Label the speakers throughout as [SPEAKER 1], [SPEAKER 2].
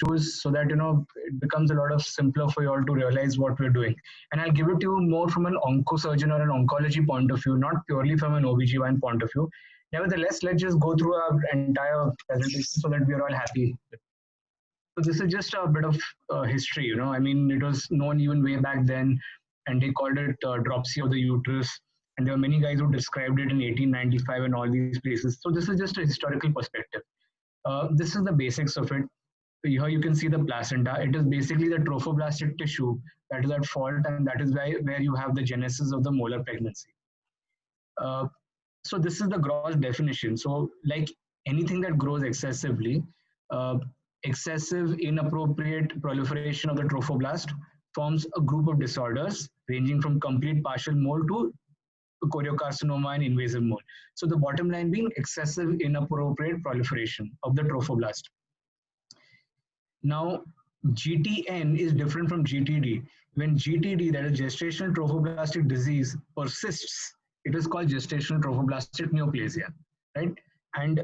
[SPEAKER 1] choose so that it becomes a lot of simpler for you all to realize what we're doing. And I'll give it to you more from an oncosurgeon or an oncology point of view, not purely from an OBGYN point of view. Nevertheless, let's just go through our entire presentation so that we are all happy. So this is just a bit of history, I mean, it was known even way back then, and they called it dropsy of the uterus. And there were many guys who described it in 1895 and all these places. So this is just a historical perspective. This is the basics of it. Here you can see the placenta. It is basically the trophoblastic tissue that is at fault, and that is where you have the genesis of the molar pregnancy. So this is the gross definition. So like anything that grows excessively, excessive inappropriate proliferation of the trophoblast forms a group of disorders ranging from complete partial mole to choriocarcinoma and invasive mole. So the bottom line being excessive inappropriate proliferation of the trophoblast. Now, GTN is different from GTD. When GTD, that is gestational trophoblastic disease, persists, it is called gestational trophoblastic neoplasia, right? And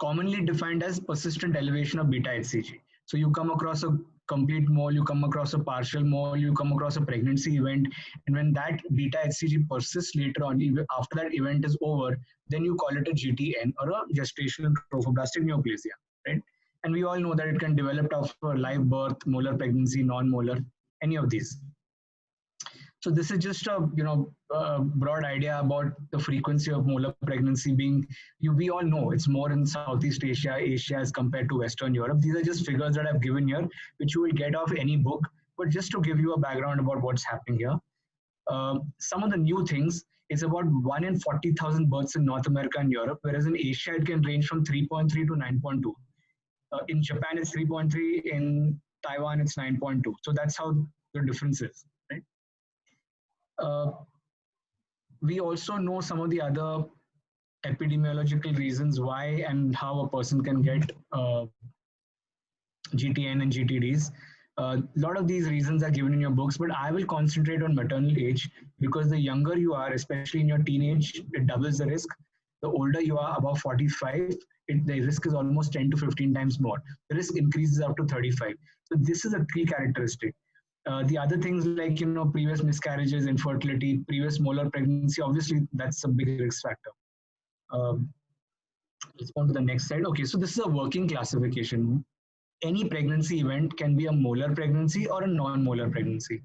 [SPEAKER 1] commonly defined as persistent elevation of beta HCG. So you come across a complete mole, you come across a partial mole, you come across a pregnancy event, and when that beta HCG persists later on, after that event is over, then you call it a GTN or a gestational trophoblastic neoplasia, right? And we all know that it can develop after live birth, molar pregnancy, non-molar, any of these. So this is just a broad idea about the frequency of molar pregnancy being, we all know it's more in Southeast Asia, Asia as compared to Western Europe. These are just figures that I've given here, which you will get off any book, but just to give you a background about what's happening here. Some of the new things is about 1 in 40,000 births in North America and Europe, whereas in Asia it can range from 3.3 to 9.2. In Japan it's 3.3, in Taiwan it's 9.2. So that's how the difference is, right? We also know some of the other epidemiological reasons why and how a person can get GTN and GTDs. A lot of these reasons are given in your books, but I will concentrate on maternal age because the younger you are, especially in your teenage, it doubles the risk. The older you are, above 45, the risk is almost 10 to 15 times more. The risk increases up to 35. So this is a key characteristic. The other things like, previous miscarriages, infertility, previous molar pregnancy, obviously that's a big risk factor. Let's go on to the next slide. Okay, so this is a working classification. Any pregnancy event can be a molar pregnancy or a non-molar pregnancy.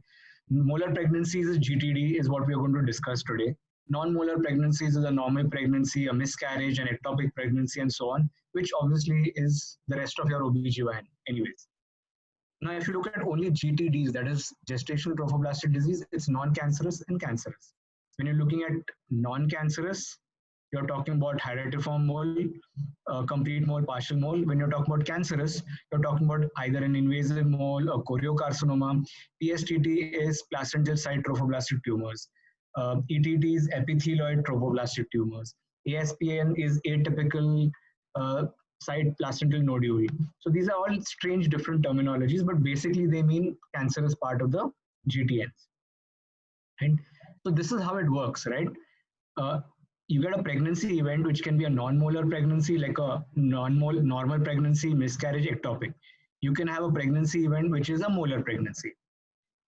[SPEAKER 1] Molar pregnancies is GTD is what we are going to discuss today. Non-molar pregnancies is a normal pregnancy, a miscarriage, an ectopic pregnancy, and so on, which obviously is the rest of your OBGYN anyways. Now, if you look at only GTDs, that is gestational trophoblastic disease, it's non-cancerous and cancerous. When you're looking at non-cancerous, you're talking about hydatidiform mole, complete mole, partial mole. When you're talking about cancerous, you're talking about either an invasive mole or choriocarcinoma. PSTT is placental site trophoblastic tumors. ETT is epithelioid trophoblastic tumors. ASPN is atypical site placental nodule. So these are all strange different terminologies, but basically they mean cancerous part of the GTNs. And so this is how it works, right? You get a pregnancy event, which can be a non-molar pregnancy, like a normal pregnancy, miscarriage, ectopic. You can have a pregnancy event, which is a molar pregnancy,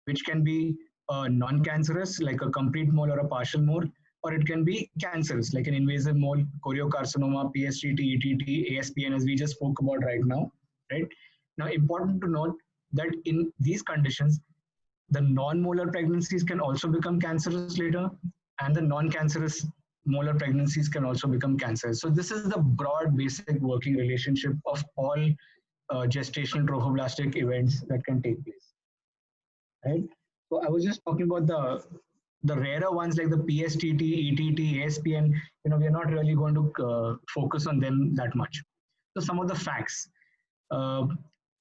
[SPEAKER 1] which can be non-cancerous, like a complete mole or a partial mole, or it can be cancerous, like an invasive mole, choriocarcinoma, PSTT, ETT, ASPN, as we just spoke about right now, right? Now, important to note that in these conditions, the non-molar pregnancies can also become cancerous later, and the non-cancerous molar pregnancies can also become cancerous. So this is the broad basic working relationship of all gestational trophoblastic events that can take place, right? So I was just talking about the rarer ones like the PSTT, ETT, ASPN. We are not really going to focus on them that much. So some of the facts.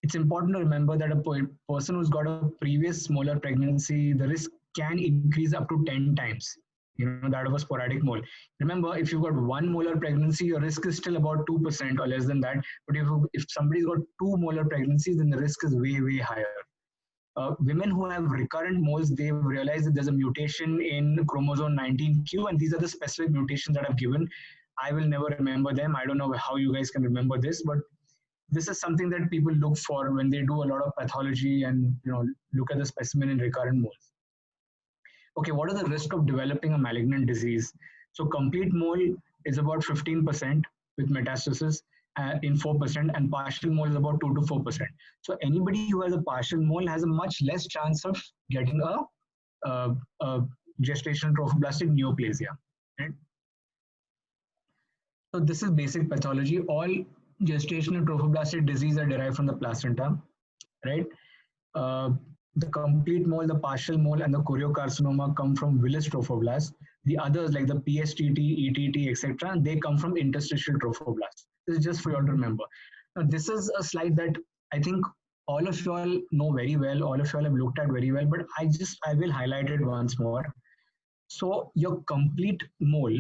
[SPEAKER 1] It's important to remember that a person who's got a previous molar pregnancy, the risk can increase up to 10 times. That of a sporadic mole. Remember, if you've got one molar pregnancy, your risk is still about 2% or less than that. But if somebody's got two molar pregnancies, then the risk is way, way higher. Women who have recurrent moles, they've realized that there's a mutation in chromosome 19q, and these are the specific mutations that I've given. I will never remember them. I don't know how you guys can remember this, but this is something that people look for when they do a lot of pathology and look at the specimen in recurrent moles. Okay, what are the risks of developing a malignant disease? So complete mole is about 15% with metastasis in 4%, and partial mole is about 2 to 4%. So anybody who has a partial mole has a much less chance of getting a gestational trophoblastic neoplasia. Right? So this is basic pathology. All gestational trophoblastic disease are derived from the placenta, right? Uh, the complete mole, the partial mole, and the choriocarcinoma come from villus trophoblast. The others, like the PSTT, ETT, etc., they come from interstitial trophoblasts. This is just for you all to remember. Now, this is a slide that I think all of you all know very well. All of you all have looked at very well, but I will highlight it once more. So your complete mole,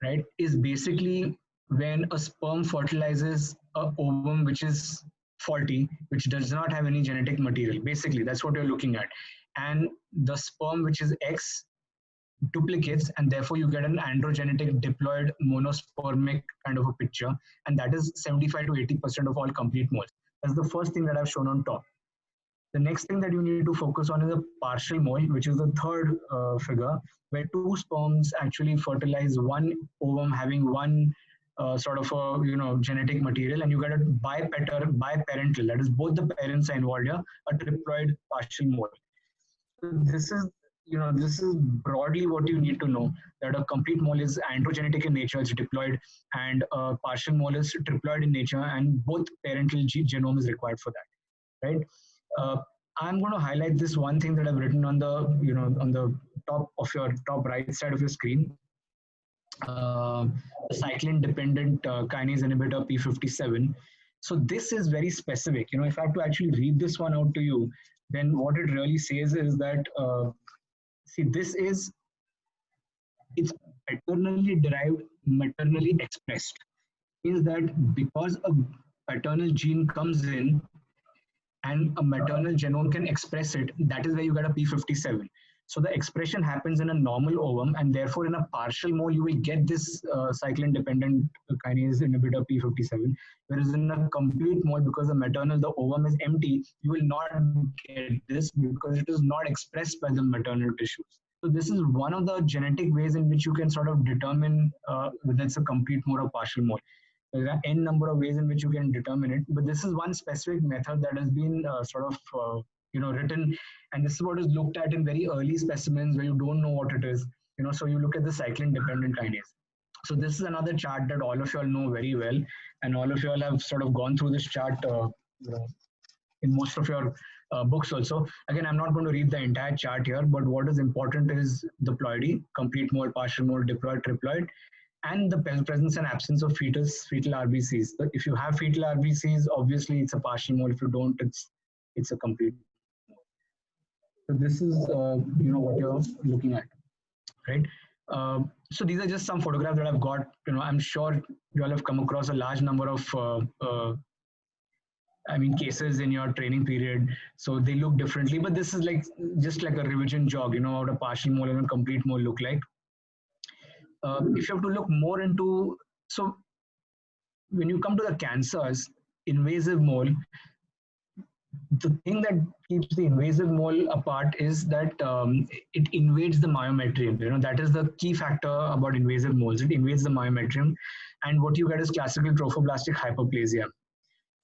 [SPEAKER 1] right, is basically when a sperm fertilizes a ovum which is faulty, which does not have any genetic material. Basically, that's what you're looking at. And the sperm, which is X, duplicates, and therefore you get an androgenetic diploid monospermic kind of a picture. And that is 75 to 80% of all complete moles. That's the first thing that I've shown on top. The next thing that you need to focus on is a partial mole, which is the third figure, where two sperms actually fertilize one ovum having one sort of a genetic material, and you get a biparental, that is both the parents are involved here, a triploid partial mole. So this is broadly what you need to know, that a complete mole is androgenetic in nature, it's diploid, and a partial mole is triploid in nature, and both parental genome is required for that, right? I'm going to highlight this one thing that I've written on the top right side of your screen. Cyclin dependent kinase inhibitor P57. So this is very specific. If I have to actually read this one out to you, then what it really says is that see, it's paternally derived, maternally expressed. Means that because a paternal gene comes in and a maternal genome can express it, that is where you get a P57. So the expression happens in a normal ovum, and therefore in a partial mole, you will get this cyclin-dependent kinase inhibitor P57. Whereas in a complete mole, because the ovum is empty, you will not get this because it is not expressed by the maternal tissues. So this is one of the genetic ways in which you can sort of determine whether it's a complete mole or partial mole. There are n number of ways in which you can determine it, but this is one specific method that has been written, and this is what is looked at in very early specimens where you don't know what it is. So you look at the cyclin dependent kinase. So this is another chart that all of you all know very well, and all of you all have sort of gone through this chart in most of your books also. Again, I'm not going to read the entire chart here, but what is important is the ploidy, complete mole, partial mole, diploid, triploid, and the presence and absence of fetal RBCs. So if you have fetal RBCs, obviously it's a partial mole. If you don't, it's a complete mole. So this is what you're looking at, right? So these are just some photographs that I've got. I'm sure you all have come across a large number of cases in your training period. So they look differently, but this is just like a revision jog. What a partial mole and a complete mole look like. If you have to look more into, so when you come to the cancers, invasive mole, the thing that keeps the invasive mole apart is that it invades the myometrium. That is the key factor about invasive moles. It invades the myometrium, and what you get is classical trophoblastic hyperplasia.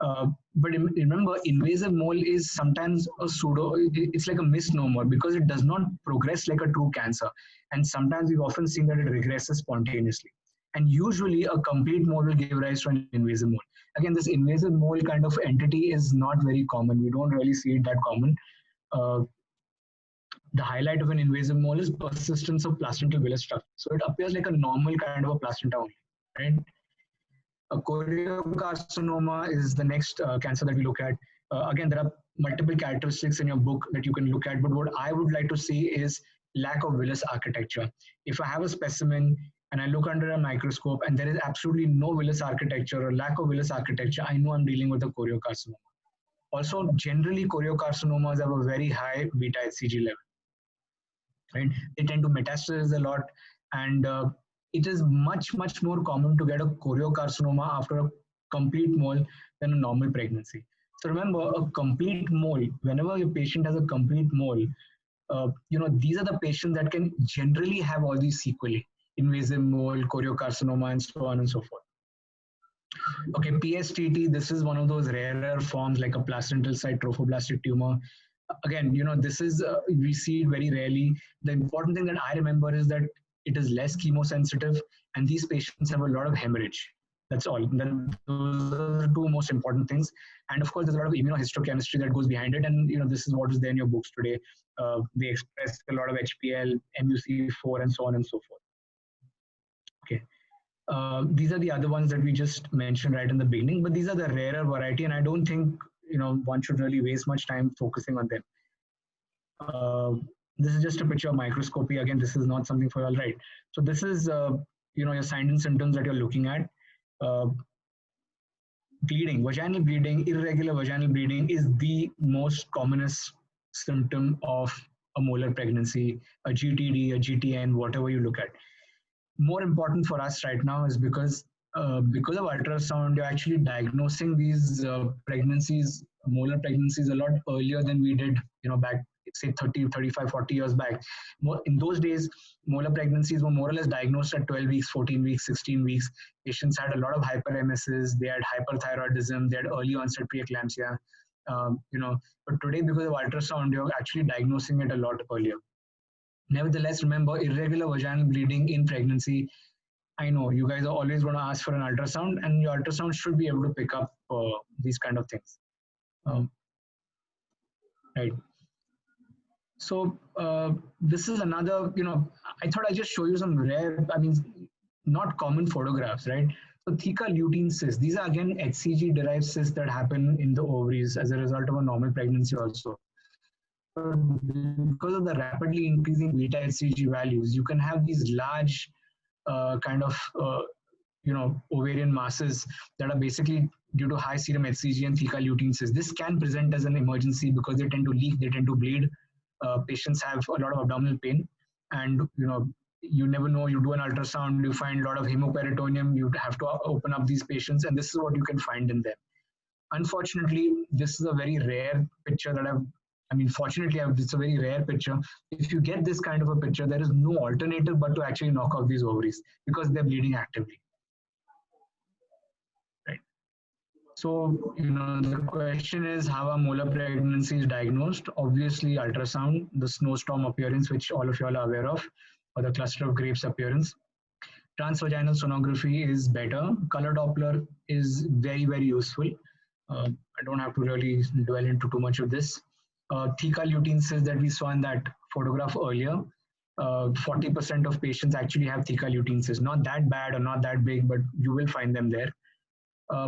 [SPEAKER 1] But remember, invasive mole is sometimes it's like a misnomer because it does not progress like a true cancer. And sometimes we've often seen that it regresses spontaneously. And usually a complete mole will give rise to an invasive mole. Again, this invasive mole kind of entity is not very common. We don't really see it that common. The highlight of an invasive mole is persistence of placental villus structure. So it appears like a normal kind of a placenta only, right? A choriocarcinoma is the next cancer that we look at. Again, there are multiple characteristics in your book that you can look at, but what I would like to see is lack of villus architecture. If I have a specimen and I look under a microscope and there is absolutely no villus architecture or lack of villus architecture, I know I'm dealing with a choriocarcinoma. Also, generally, choriocarcinomas have a very high beta HCG level. Right? They tend to metastasize a lot, and it is much more common to get a choriocarcinoma after a complete mole than a normal pregnancy. So remember, a complete mole, whenever your patient has a complete mole, these are the patients that can generally have all these sequelae, invasive mole, choriocarcinoma, and so on and so forth. Okay, PSTT, this is one of those rarer forms like a placental site trophoblastic tumor. Again, this is, we see it very rarely. The important thing that I remember is that it is less chemosensitive and these patients have a lot of hemorrhage. That's all. Those are the two most important things. And of course, there's a lot of immunohistochemistry that goes behind it. And this is what is there in your books today. They express a lot of HPL, MUC4, and so on and so forth. Okay. These are the other ones that we just mentioned right in the beginning, but these are the rarer variety, and I don't think one should really waste much time focusing on them. This is just a picture of microscopy. Again, this is not something for you all, right? So this is your signs and symptoms that you're looking at. Bleeding, vaginal bleeding, irregular vaginal bleeding is the most commonest symptom of a molar pregnancy, a GTD, a GTN, whatever you look at. More important for us right now is because of ultrasound, you're actually diagnosing these pregnancies, molar pregnancies, a lot earlier than we did, back, say 30, 35, 40 years back. In those days, molar pregnancies were more or less diagnosed at 12 weeks, 14 weeks, 16 weeks. Patients had a lot of hyperemesis, they had hyperthyroidism, they had early onset preeclampsia. But today, because of ultrasound, you're actually diagnosing it a lot earlier. Nevertheless, remember, irregular vaginal bleeding in pregnancy, I know you guys are always going to ask for an ultrasound, and your ultrasound should be able to pick up these kind of things. Right. So this is another, I thought I'd just show you some rare, not common photographs, right? So theca lutein cysts, these are again HCG-derived cysts that happen in the ovaries as a result of a normal pregnancy also. Because of the rapidly increasing beta HCG values, you can have these large ovarian masses that are basically due to high serum HCG and theca lutein cysts. This can present as an emergency because they tend to leak, they tend to bleed. Patients have a lot of abdominal pain, and you never know. You do an ultrasound, you find a lot of hemoperitoneum. You have to open up these patients, and this is what you can find in them. Unfortunately, this is a very rare picture that fortunately, it's a very rare picture. If you get this kind of a picture, there is no alternative but to actually knock out these ovaries because they're bleeding actively. Right. So, the question is, how are molar pregnancies diagnosed? Obviously, ultrasound, the snowstorm appearance, which all of you all are aware of, or the cluster of grapes appearance. Transvaginal sonography is better. Color Doppler is very, very useful. I don't have to really dwell into too much of this. Theca lutein cysts that we saw in that photograph earlier, 40% of patients actually have theca lutein cysts. Not that bad or not that big, but you will find them there.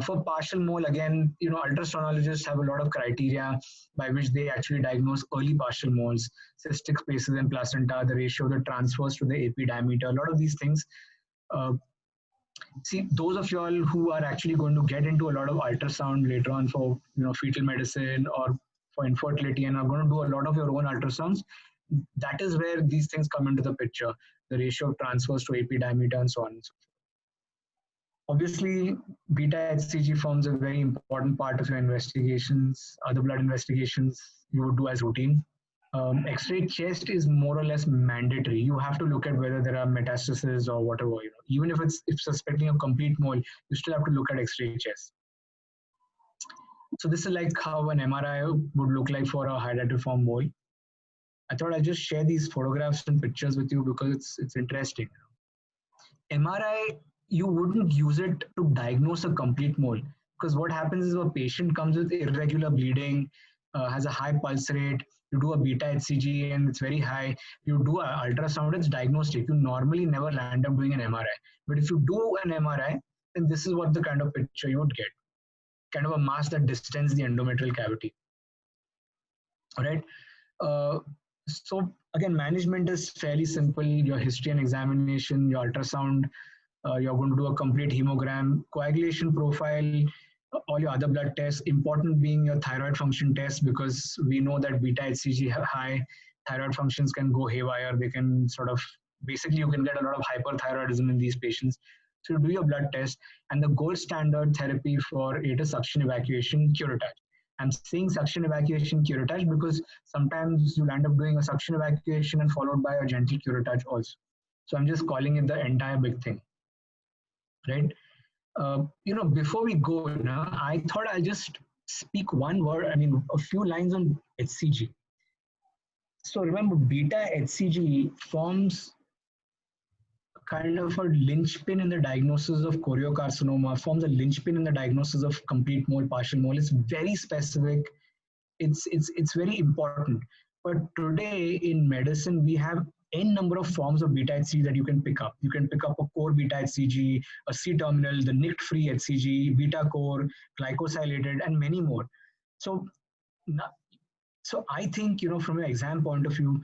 [SPEAKER 1] For partial mole, again, ultrasonologists have a lot of criteria by which they actually diagnose early partial moles, cystic spaces and placenta, the ratio of the transverse to the AP diameter, a lot of these things. See, those of you all who are actually going to get into a lot of ultrasound later on for fetal medicine or for infertility and are going to do a lot of your own ultrasounds, that is where these things come into the picture, the ratio of transverse to AP diameter and so on and so forth. Obviously, beta HCG forms a very important part of your investigations, other blood investigations you would do as routine. X-ray chest is more or less mandatory. You have to look at whether there are metastases or whatever. Even if suspecting a complete mole, you still have to look at X-ray chest. So this is like how an MRI would look like for a hydatiform mole. I thought I'd just share these photographs and pictures with you because it's interesting. MRI, you wouldn't use it to diagnose a complete mole, because what happens is a patient comes with irregular bleeding, has a high pulse rate, you do a beta HCG and it's very high, you do an ultrasound, it's diagnostic. You normally never land up doing an MRI. But if you do an MRI, then this is what the kind of picture you would get. Kind of a mass that distends the endometrial cavity. All right. So again, management is fairly simple. Your history and examination, your ultrasound, you're going to do a complete hemogram, coagulation profile, all your other blood tests, important being your thyroid function test, because we know that beta HCG high thyroid functions can go haywire. They can basically you can get a lot of hyperthyroidism in these patients. So you do your blood test, and the gold standard therapy for it is suction evacuation curettage. I'm saying suction evacuation curettage because sometimes you'll end up doing a suction evacuation and followed by a gentle curettage also. So I'm just calling it the entire big thing, right? Before we go, I thought I'll just speak one word, a few lines on HCG. So remember, beta HCG forms kind of a linchpin in the diagnosis of choriocarcinoma, forms a linchpin in the diagnosis of complete mole, partial mole. It's very specific. It's very important. But today in medicine, we have n number of forms of beta HCG that you can pick up. You can pick up a core beta HCG, a C-terminal, the NICT-free HCG, beta core, glycosylated, and many more. So I think, from an exam point of view,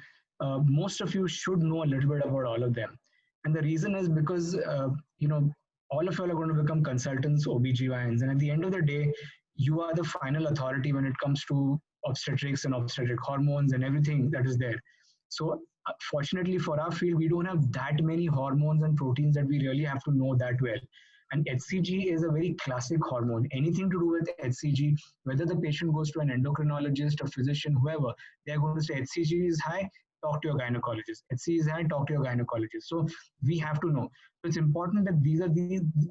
[SPEAKER 1] most of you should know a little bit about all of them. And the reason is because, all of you are going to become consultants, OBGYNs. And at the end of the day, you are the final authority when it comes to obstetrics and obstetric hormones and everything that is there. So fortunately for our field, we don't have that many hormones and proteins that we really have to know that well. And HCG is a very classic hormone. Anything to do with HCG, whether the patient goes to an endocrinologist, a physician, whoever, they're going to say HCG is high, talk to your gynecologist. HCG is high, talk to your gynecologist. So we have to know. So it's important that these are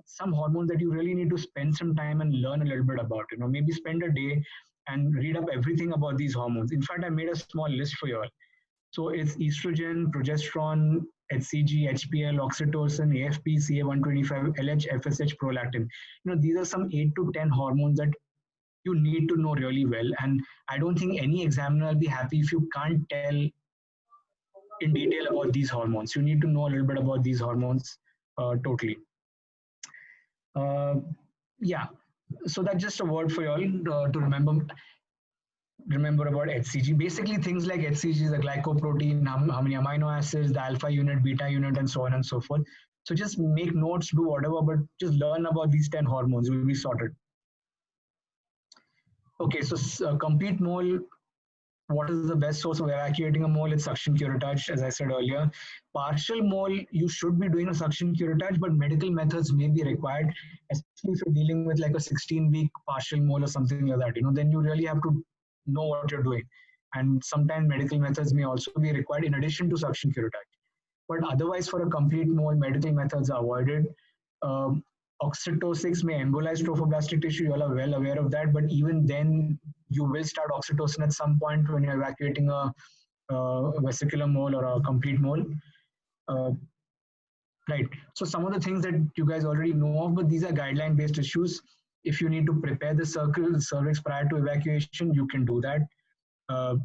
[SPEAKER 1] some hormones that you really need to spend some time and learn a little bit about. Maybe spend a day and read up everything about these hormones. In fact, I made a small list for you all. So it's estrogen, progesterone, HCG, HPL, oxytocin, AFP, CA125, LH, FSH, prolactin. These are some 8 to 10 hormones that you need to know really well. And I don't think any examiner will be happy if you can't tell in detail about these hormones. You need to know a little bit about these hormones totally. Yeah, so that's just a word for you all to remember about HCG. Basically, things like HCG is a glycoprotein, how many amino acids, the alpha unit, beta unit, and so on and so forth. So just make notes, do whatever, but just learn about these 10 hormones. You'll be sorted. Okay, so complete mole. What is the best source of evacuating a mole? It's suction curettage, as I said earlier. Partial mole, you should be doing a suction curettage, but medical methods may be required, especially if you're dealing with like a 16-week partial mole or something like that. Then you really have to know what you're doing. And sometimes medical methods may also be required in addition to suction curettage. But otherwise, for a complete mole, medical methods are avoided. Oxytocin may embolize trophoblastic tissue. You all are well aware of that. But even then, you will start oxytocin at some point when you're evacuating a vesicular mole or a complete mole. Right. So some of the things that you guys already know of, but these are guideline-based issues. If you need to prepare the cervix prior to evacuation, you can do that.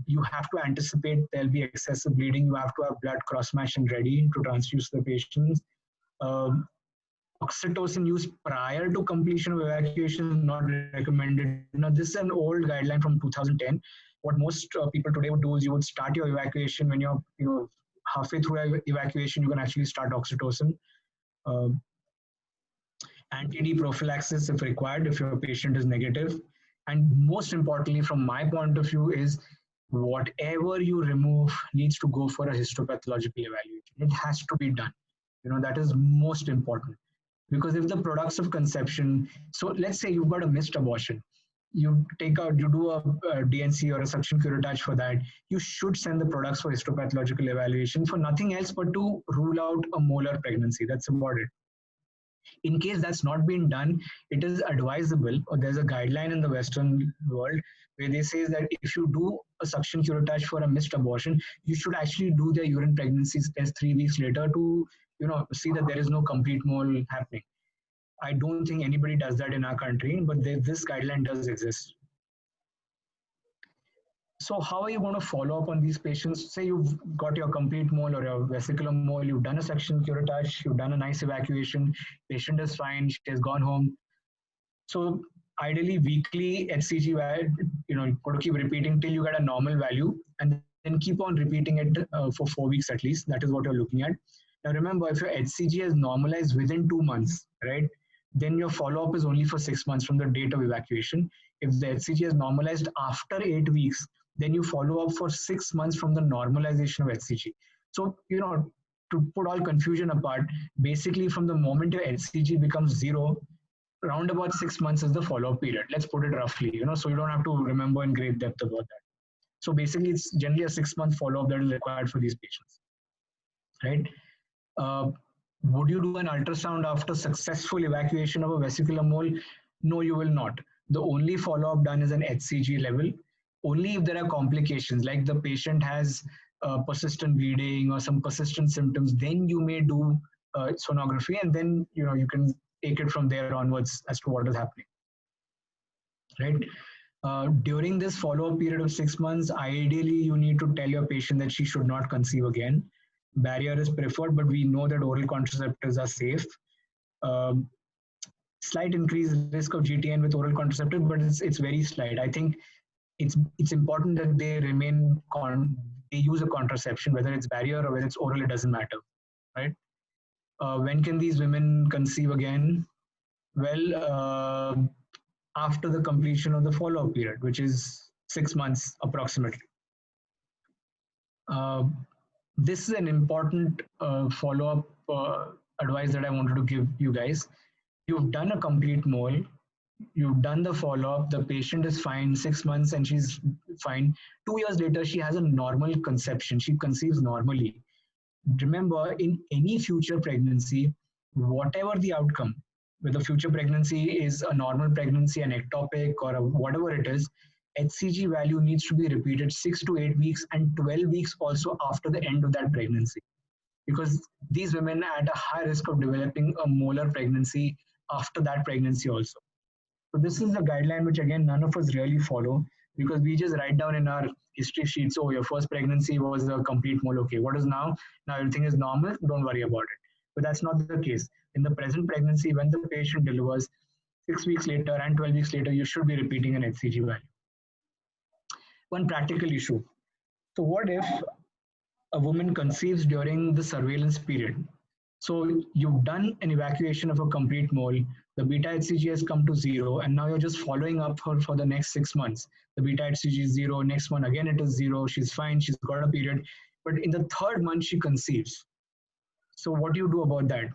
[SPEAKER 1] You have to anticipate there'll be excessive bleeding. You have to have blood cross-match and ready to transfuse the patients. Oxytocin use prior to completion of evacuation is not recommended. This is an old guideline from 2010. What most people today would do is you would start your evacuation when you're halfway through evacuation. You can actually start oxytocin. Anti-D prophylaxis if required, if your patient is negative. And most importantly, from my point of view, is whatever you remove needs to go for a histopathological evaluation. It has to be done. That is most important. Because if the products of conception, so let's say you've got a missed abortion, you do a DNC or a suction curettage for that, you should send the products for histopathological evaluation for nothing else but to rule out a molar pregnancy. That's about it. In case that's not been done, it is advisable, or there's a guideline in the Western world where they say that if you do a suction curettage for a missed abortion, you should actually do the urine pregnancies test 3 weeks later to see that there is no complete mole happening. I don't think anybody does that in our country, but this guideline does exist. So how are you going to follow up on these patients? Say you've got your complete mole or your vesicular mole, you've done a suction curettage, you've done a nice evacuation, patient is fine, she has gone home. So ideally weekly HCG, you've got to keep repeating till you get a normal value, and then keep on repeating it for 4 weeks at least. That is what you're looking at. Now remember, if your HCG is normalized within 2 months, right, then your follow-up is only for 6 months from the date of evacuation. If the HCG is normalized after 8 weeks, then you follow up for 6 months from the normalization of HCG. So, to put all confusion apart, basically from the moment your HCG becomes zero, round about 6 months is the follow-up period. Let's put it roughly, so you don't have to remember in great depth about that. So basically, it's generally a 6-month follow-up that is required for these patients, right? Uh, would you do an ultrasound after successful evacuation of a vesicular mole? No, you will not. The only follow-up done is an HCG level. Only if there are complications, like the patient has persistent bleeding or some persistent symptoms, then you may do sonography, and then you can take it from there onwards as to what is happening, right? During this follow-up period of 6 months, ideally you need to tell your patient that she should not conceive again. Barrier is preferred, but we know that oral contraceptives are safe. Slight increased risk of GTN with oral contraceptive, but it's very slight. I think it's important that they they use a contraception, whether it's barrier or whether it's oral, it doesn't matter, right? When can these women conceive again? Well, after the completion of the follow-up period, which is 6 months approximately. This is an important follow-up advice that I wanted to give you guys. You've done a complete mole, you've done the follow-up, the patient is fine, 6 months and she's fine. 2 years later, she has a normal conception, she conceives normally. Remember, in any future pregnancy, whatever the outcome, whether future pregnancy is a normal pregnancy, an ectopic, or whatever it is, HCG value needs to be repeated 6 to 8 weeks and 12 weeks also after the end of that pregnancy. Because these women are at a high risk of developing a molar pregnancy after that pregnancy also. So this is a guideline which again none of us really follow, because we just write down in our history sheets, oh, your first pregnancy was a complete mole. Okay, what is now? Now everything is normal, don't worry about it. But that's not the case. In the present pregnancy, when the patient delivers, 6 weeks later and 12 weeks later, you should be repeating an HCG value. One practical issue. So what if a woman conceives during the surveillance period? So you've done an evacuation of a complete mole, the beta HCG has come to zero, and now you're just following up her for the next 6 months. The beta HCG is zero, next month again it is zero, she's fine, she's got a period, but in the 3rd month she conceives. So what do you do about that?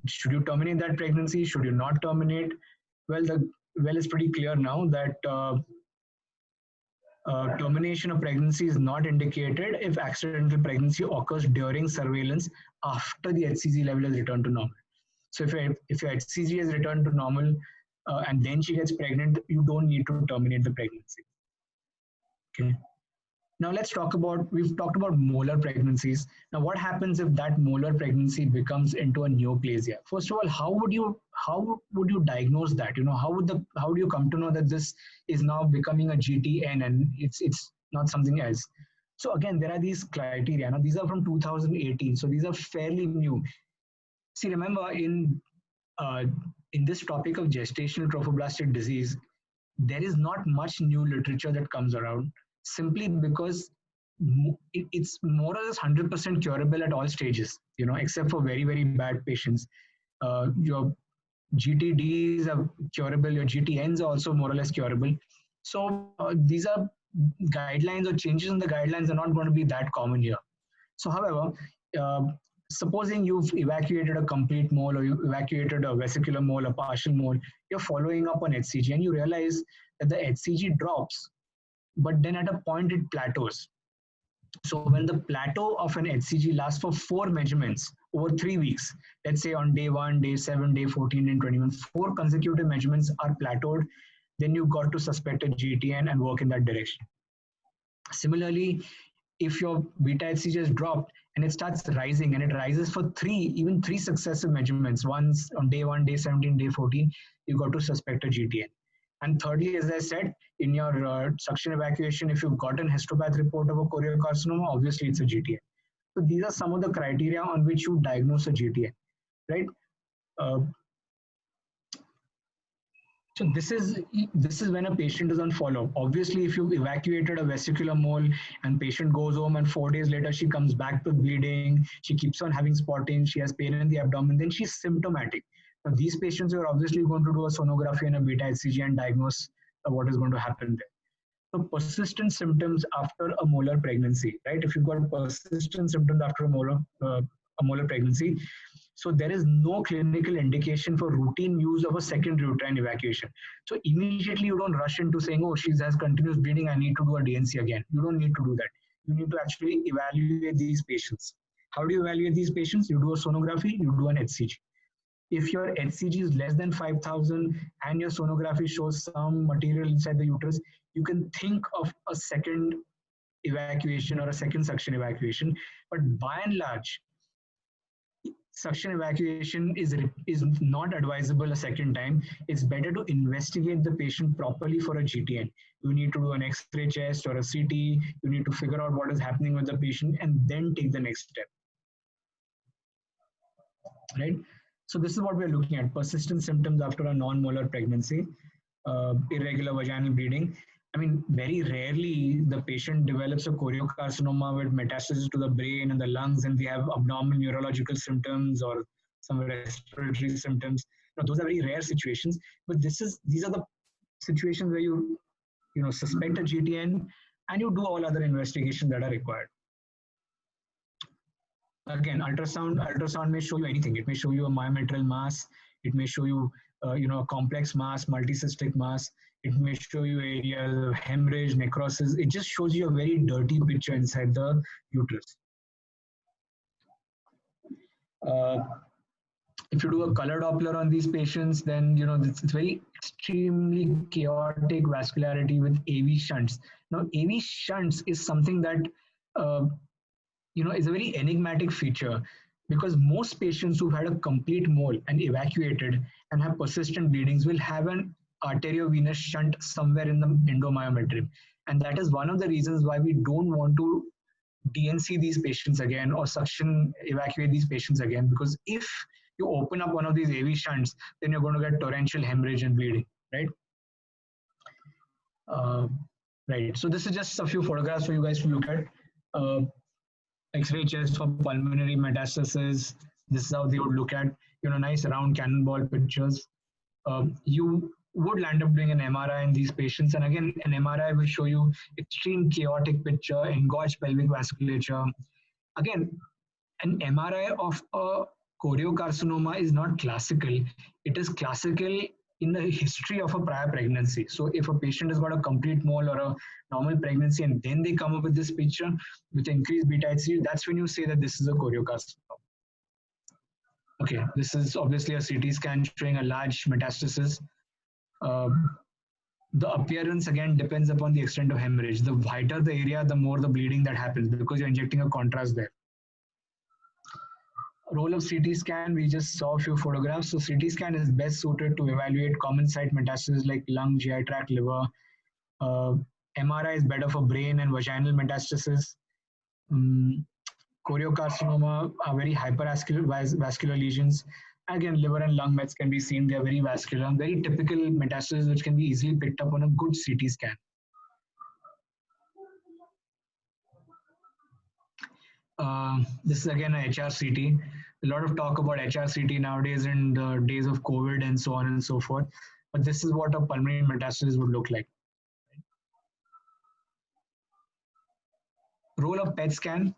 [SPEAKER 1] Should you terminate that pregnancy? Should you not terminate? Well, it's pretty clear now that termination of pregnancy is not indicated if accidental pregnancy occurs during surveillance after the HCG level has returned to normal. So if your HCG has returned to normal and then she gets pregnant, you don't need to terminate the pregnancy. Okay. Now let's talk about, we've talked about molar pregnancies. Now what happens if that molar pregnancy becomes into a neoplasia? First of all, how would you diagnose that? How do you come to know that this is now becoming a GTN and it's not something else? So again, there are these criteria. Now these are from 2018, so these are fairly new. See, remember in this topic of gestational trophoblastic disease, there is not much new literature that comes around, simply because it's more or less 100% curable at all stages, except for very, very bad patients. Your GTDs are curable, your GTNs are also more or less curable. So these are guidelines, or changes in the guidelines are not going to be that common here. So however, supposing you've evacuated a complete mole, or you evacuated a vesicular mole, a partial mole, you're following up on HCG and you realize that the HCG drops, but then at a point it plateaus. So when the plateau of an HCG lasts for 4 measurements over 3 weeks, let's say on day 1, day 7, day 14, and 21, 4 consecutive measurements are plateaued, then you've got to suspect a GTN and work in that direction. Similarly, if your beta HCG has dropped and it starts rising, and it rises for even three successive measurements, once on day 1, day 17, day 14, you've got to suspect a GTN. And thirdly, as I said, in your suction evacuation, if you've got an histopath report of a choriocarcinoma, obviously it's a GTN. So these are some of the criteria on which you diagnose a GTN, right? So this is when a patient is on follow-up. Obviously, if you've evacuated a vesicular mole and patient goes home and 4 days later she comes back with bleeding, she keeps on having spotting, she has pain in the abdomen, then she's symptomatic. Now, these patients are obviously going to do a sonography and a beta HCG and diagnose what is going to happen there. So persistent symptoms after a molar pregnancy, right? If you've got persistent symptoms after a molar a molar pregnancy. So there is no clinical indication for routine use of a second uterine evacuation. So immediately you don't rush into saying, oh, she has continuous bleeding, I need to do a DNC again. You don't need to do that. You need to actually evaluate these patients. How do you evaluate these patients? You do a sonography, you do an HCG. If your HCG is less than 5,000 and your sonography shows some material inside the uterus, you can think of a second evacuation or a second suction evacuation. But by and large, suction evacuation is not advisable a second time. It's better to investigate the patient properly for a GTN. You need to do an X-ray chest or a CT. You need to figure out what is happening with the patient and then take the next step. Right? So this is what we're looking at: persistent symptoms after a non-molar pregnancy, irregular vaginal bleeding. I mean, very rarely the patient develops a choriocarcinoma with metastasis to the brain and the lungs, and we have abnormal neurological symptoms or some respiratory symptoms. Those are very rare situations. But these are the situations where you suspect a GTN and you do all other investigations that are required. Again, ultrasound may show you anything. It may show you a myometrial mass. It may show you a complex mass, multicystic mass. It may show you areas of hemorrhage, necrosis. It just shows you a very dirty picture inside the uterus. If you do a color Doppler on these patients, then it's very extremely chaotic vascularity with AV shunts. Now, AV shunts is something that is a very enigmatic feature, because most patients who've had a complete mole and evacuated and have persistent bleedings will have an arteriovenous shunt somewhere in the endomyometrium. And that is one of the reasons why we don't want to DNC these patients again or suction evacuate these patients again, because if you open up one of these AV shunts, then you're going to get torrential hemorrhage and bleeding, right? Right. So this is just a few photographs for you guys to look at. X-ray chest for pulmonary metastasis. This is how they would look at, nice round cannonball pictures. You would land up doing an MRI in these patients. And again, an MRI will show you extreme chaotic picture, engorged pelvic vasculature. Again, an MRI of a choriocarcinoma is not classical. It is classical in the history of a prior pregnancy. So if a patient has got a complete mole or a normal pregnancy and then they come up with this picture with increased beta HCG, that's when you say that this is a choriocarcinoma. Okay, this is obviously a CT scan showing a large metastasis. The appearance again depends upon the extent of hemorrhage. The wider the area, the more the bleeding that happens, because you're injecting a contrast there. Role of CT scan, we just saw a few photographs. So CT scan is best suited to evaluate common site metastases like lung, GI tract, liver. MRI is better for brain and vaginal metastasis. Choriocarcinoma are very vascular lesions. Again, liver and lung mets can be seen. They are very vascular, very typical metastases which can be easily picked up on a good CT scan. This is again a HRCT. A lot of talk about HRCT nowadays in the days of COVID and so on and so forth. But this is what a pulmonary metastasis would look like. Role of PET scan.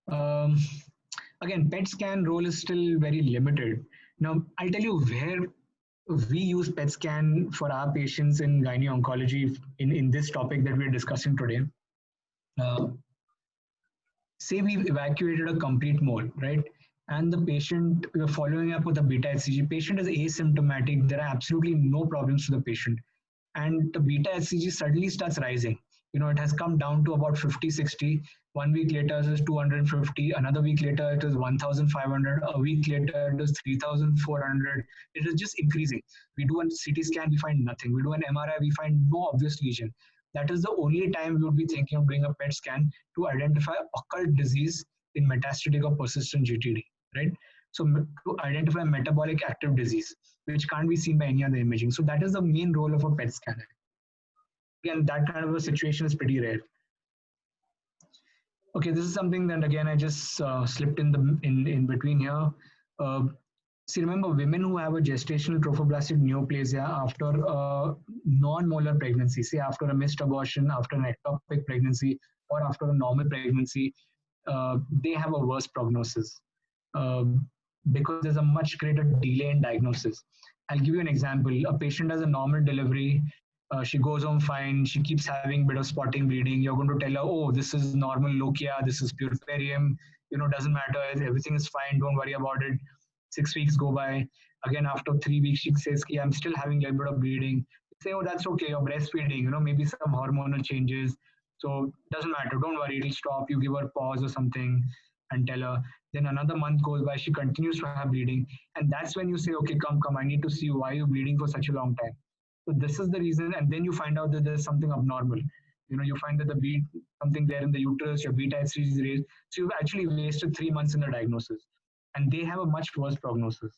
[SPEAKER 1] Again, PET scan role is still very limited. Now, I'll tell you where we use PET scan for our patients in gynae oncology in this topic that we're discussing today. Say we've evacuated a complete mole, right? And the patient, we're following up with a beta HCG. Patient is asymptomatic. There are absolutely no problems to the patient. And the beta HCG suddenly starts rising. It has come down to about 50, 60. 1 week later, it is 250. Another week later, it is 1,500. A week later, it is 3,400. It is just increasing. We do a CT scan, we find nothing. We do an MRI, we find no obvious lesion. That is the only time we would be thinking of doing a PET scan to identify occult disease in metastatic or persistent GTD, right? So to identify metabolic active disease, which can't be seen by any other imaging. So that is the main role of a PET scan. Again, that kind of a situation is pretty rare. Okay, this is something that again I just slipped in between here. See, remember, women who have a gestational trophoblastic neoplasia after a non-molar pregnancy, say after a missed abortion, after an ectopic pregnancy, or after a normal pregnancy, they have a worse prognosis. uh, because there's a much greater delay in diagnosis. I'll give you an example. A patient has a normal delivery. She goes home fine. She keeps having a bit of spotting bleeding. You're going to tell her, oh, this is normal lochia. This is puerperium. Doesn't matter. Everything is fine. Don't worry about it. 6 weeks go by. Again, after 3 weeks, she says, yeah, I'm still having a little bit of bleeding. You say, oh, that's okay. You're breastfeeding. Maybe some hormonal changes. So doesn't matter. Don't worry. It'll stop. You give her pause or something and tell her. Then another month goes by. She continues to have bleeding. And that's when you say, okay, come. I need to see you. Why are you bleeding for such a long time? So this is the reason. And then you find out that there's something abnormal. You find that the beat, something there in the uterus, your beta HCG is raised. So you've actually wasted 3 months in the diagnosis. And they have a much worse prognosis.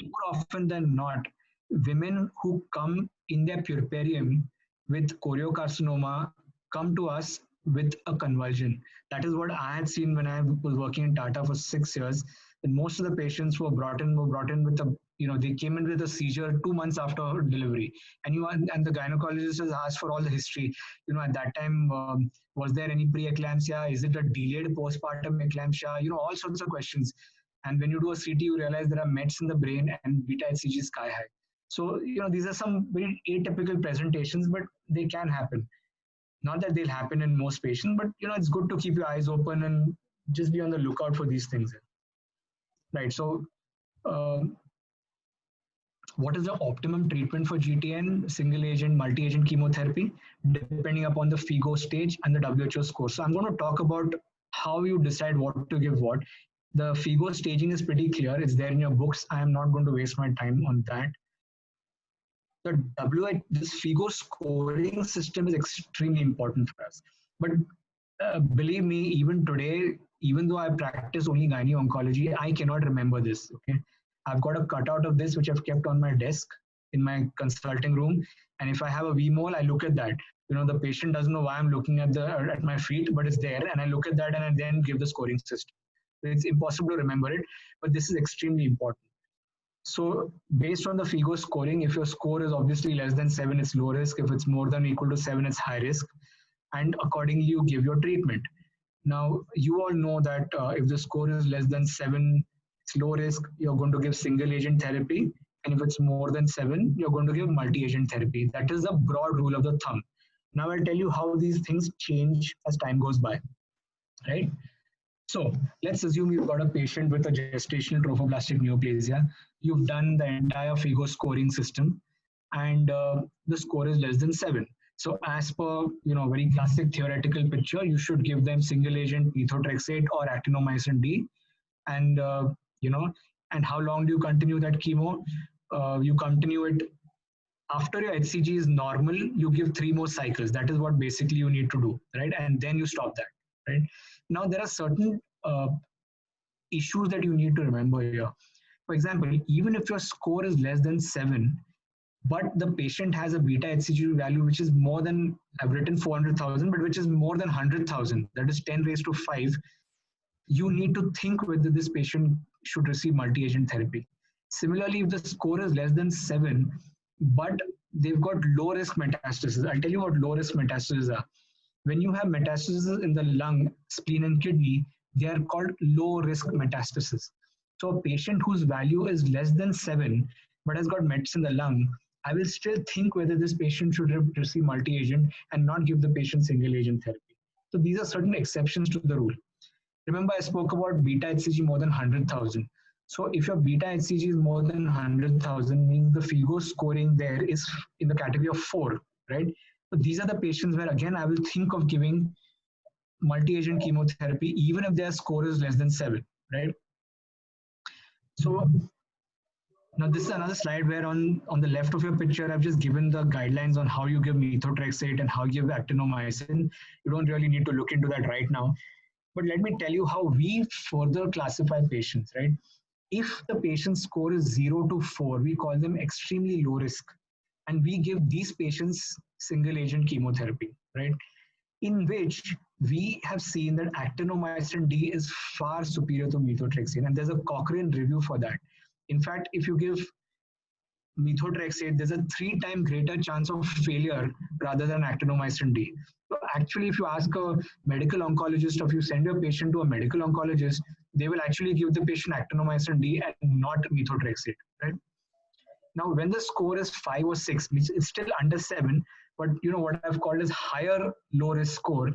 [SPEAKER 1] More often than not, women who come in their puerperium with choriocarcinoma come to us with a convulsion. That is what I had seen when I was working in Tata for 6 years. And most of the patients who were brought in with a, they came in with a seizure 2 months after delivery. And the gynecologist has asked for all the history. At that time, was there any pre-eclampsia? Is it a delayed postpartum eclampsia? All sorts of questions. And when you do a CT, you realize there are mets in the brain and beta HCG is sky high. So, these are some very atypical presentations, but they can happen. Not that they'll happen in most patients, but, it's good to keep your eyes open and just be on the lookout for these things. Right. So, what is the optimum treatment for GTN? Single agent, multi-agent chemotherapy, depending upon the FIGO stage and the WHO score. So I'm going to talk about how you decide what to give what. The FIGO staging is pretty clear. It's there in your books. I am not going to waste my time on that. This FIGO scoring system is extremely important for us. But believe me, even today, even though I practice only gynae oncology, I cannot remember this. Okay, I've got a cutout of this which I've kept on my desk in my consulting room, and if I have a V-mole, I look at that. The patient doesn't know why I'm looking at my feet, but it's there, and I look at that and I then give the scoring system. It's impossible to remember it, but this is extremely important. So based on the FIGO scoring, if your score is obviously less than 7, it's low risk. If it's more than or equal to 7, it's high risk. And accordingly, you give your treatment. Now, you all know that if the score is less than 7, it's low risk, you're going to give single agent therapy. And if it's more than 7, you're going to give multi-agent therapy. That is the broad rule of the thumb. Now I'll tell you how these things change as time goes by, right? So let's assume you've got a patient with a gestational trophoblastic neoplasia. You've done the entire FIGO scoring system, and the score is less than 7. So as per, very classic theoretical picture, you should give them single agent methotrexate or actinomycin D. And, and how long do you continue that chemo? You continue it after your HCG is normal, you give 3 more cycles. That is what basically you need to do, right? And then you stop that, right? Now, there are certain issues that you need to remember here. For example, even if your score is less than 7, but the patient has a beta HCG value which is more than, I've written 400,000, but which is more than 100,000, that is 10 raised to 5, you need to think whether this patient should receive multi-agent therapy. Similarly, if the score is less than 7, but they've got low risk metastasis, I'll tell you what low risk metastases are. When you have metastases in the lung, spleen, and kidney, they are called low risk metastasis. So a patient whose value is less than 7, but has got mets in the lung, I will still think whether this patient should receive multi-agent and not give the patient single agent therapy. So these are certain exceptions to the rule. Remember, I spoke about beta HCG more than 100,000. So if your beta HCG is more than 100,000, means the FIGO scoring there is in the category of 4, right? So these are the patients where, again, I will think of giving multi-agent chemotherapy, even if their score is less than 7, right? So now this is another slide where on the left of your picture, I've just given the guidelines on how you give methotrexate and how you give actinomycin. You don't really need to look into that right now. But let me tell you how we further classify patients, right? If the patient's score is 0 to 4, we call them extremely low risk. And we give these patients single agent chemotherapy, right? In which we have seen that actinomycin D is far superior to methotrexate. And there's a Cochrane review for that. In fact, if you give methotrexate, there's a 3-time greater chance of failure rather than actinomycin D. So actually, if you ask a medical oncologist, or if you send your patient to a medical oncologist, they will actually give the patient actinomycin D and not methotrexate, right? Now, when the score is 5 or 6, which is still under 7, but what I've called as higher low risk score,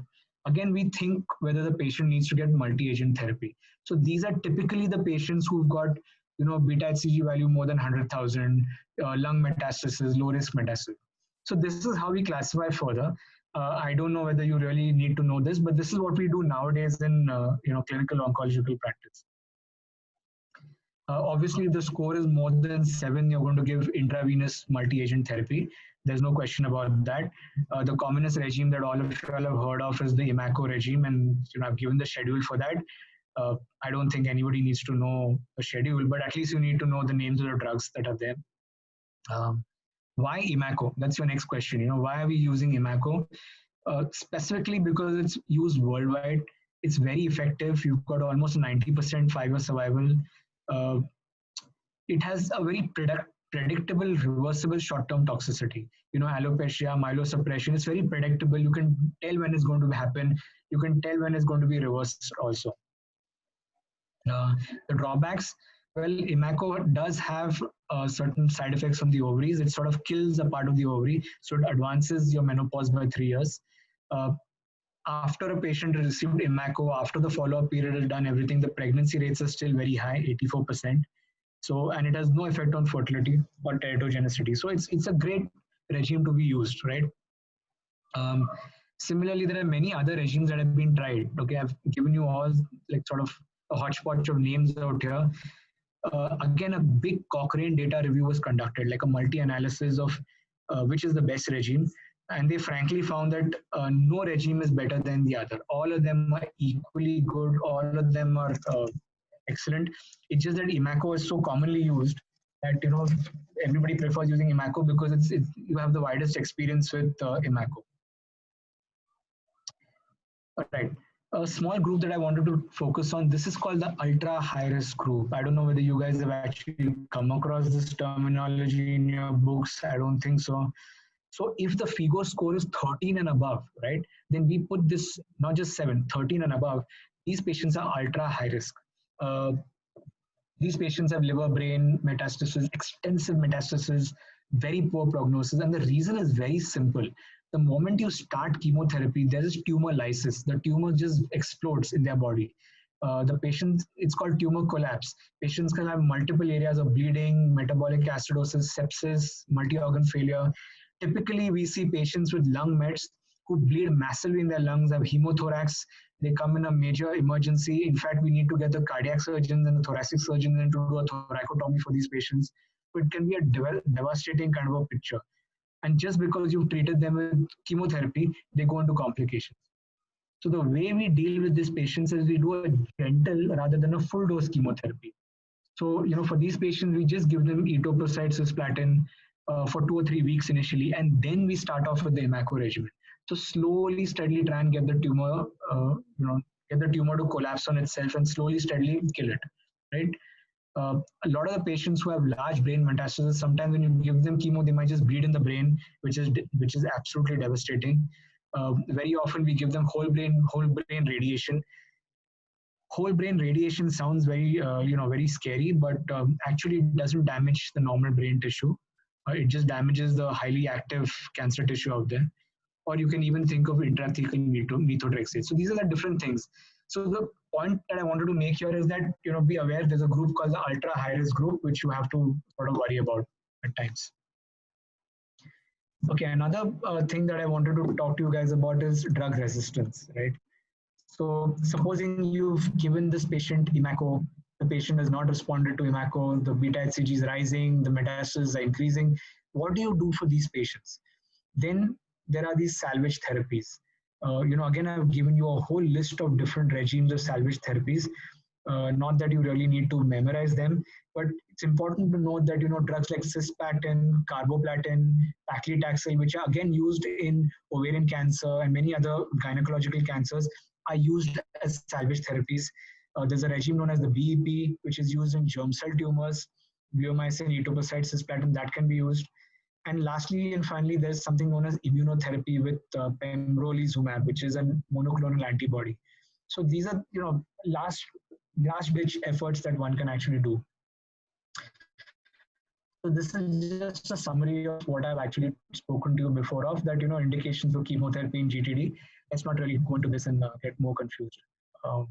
[SPEAKER 1] again we think whether the patient needs to get multi-agent therapy. So these are typically the patients who've got beta HCG value more than 100,000, lung metastasis, low risk metastasis. So this is how we classify further. I don't know whether you really need to know this, but this is what we do nowadays in clinical oncological practice. Obviously, if the score is more than 7, you're going to give intravenous multi-agent therapy. There's no question about that. The commonest regime that all of you all have heard of is the IMACO regime, and I've given the schedule for that. I don't think anybody needs to know the schedule, but at least you need to know the names of the drugs that are there. Why IMACO? That's your next question. Why are we using IMACO? Specifically because it's used worldwide. It's very effective. You've got almost 90% 5-year survival. It has a very predictable, reversible short-term toxicity. Alopecia, myelosuppression, it's very predictable. You can tell when it's going to happen. You can tell when it's going to be reversed also. The drawbacks, well, IMACO does have certain side effects on the ovaries. It sort of kills a part of the ovary, so it advances your menopause by 3 years. After a patient has received IMACO, after the follow-up period is done, everything, the pregnancy rates are still very high, 84%. So, and it has no effect on fertility or teratogenicity. So it's a great regime to be used, right? Similarly, there are many other regimes that have been tried. Okay, I've given you all like sort of a hodgepodge of names out here. Again, a big Cochrane data review was conducted, like a multi-analysis of which is the best regime. And they frankly found that no regime is better than the other. All of them are equally good. All of them are excellent. It's just that IMACO is so commonly used that everybody prefers using IMACO because you have the widest experience with IMACO. All right. A small group that I wanted to focus on, this is called the ultra high risk group. I don't know whether you guys have actually come across this terminology in your books. I don't think so. So if the FIGO score is 13 and above, right, then we put this, not just 7, 13 and above, these patients are ultra high risk. These patients have liver, brain metastasis, extensive metastasis, very poor prognosis. And the reason is very simple. The moment you start chemotherapy, there is tumor lysis. The tumor just explodes in their body. The patient, it's called tumor collapse. Patients can have multiple areas of bleeding, metabolic acidosis, sepsis, multi-organ failure. Typically, we see patients with lung mets who bleed massively in their lungs, have hemothorax. They come in a major emergency. In fact, we need to get the cardiac surgeons and the thoracic surgeons in to do a thoracotomy for these patients. So it can be a devastating kind of a picture. And just because you've treated them with chemotherapy, they go into complications. So the way we deal with these patients is we do a gentle rather than a full dose chemotherapy. So, for these patients, we just give them etoposide cisplatin for 2 or 3 weeks initially, and then we start off with the IMACO regimen. So slowly, steadily try and get the tumor, get the tumor to collapse on itself and slowly, steadily kill it, right? A lot of the patients who have large brain metastasis, sometimes when you give them chemo, they might just bleed in the brain, which is absolutely devastating. Very often we give them whole brain radiation. Whole brain radiation sounds very, very scary, but actually it doesn't damage the normal brain tissue. It just damages the highly active cancer tissue out there. Or you can even think of intrathecal methotrexate. So these are the different things. So the point that I wanted to make here is that, be aware there's a group called the ultra high risk group, which you have to sort of worry about at times. Okay, another thing that I wanted to talk to you guys about is drug resistance, right? So supposing you've given this patient IMACO, the patient has not responded to IMACO, the beta HCG is rising, the metastases are increasing. What do you do for these patients? Then there are these salvage therapies. Again, I've given you a whole list of different regimes of salvage therapies. Not that you really need to memorize them, but it's important to note that, drugs like cisplatin, carboplatin, paclitaxel, which are again used in ovarian cancer and many other gynecological cancers, are used as salvage therapies. There's a regime known as the BEP, which is used in germ cell tumors, bleomycin, etoposide, cisplatin, that can be used. And lastly and finally, there's something known as immunotherapy with pembrolizumab, which is a monoclonal antibody. So these are, last last ditch efforts that one can actually do. So this is just a summary of what I've actually spoken to you before of that, indications for chemotherapy in GTD. Let's not really go into this and get more confused. Um,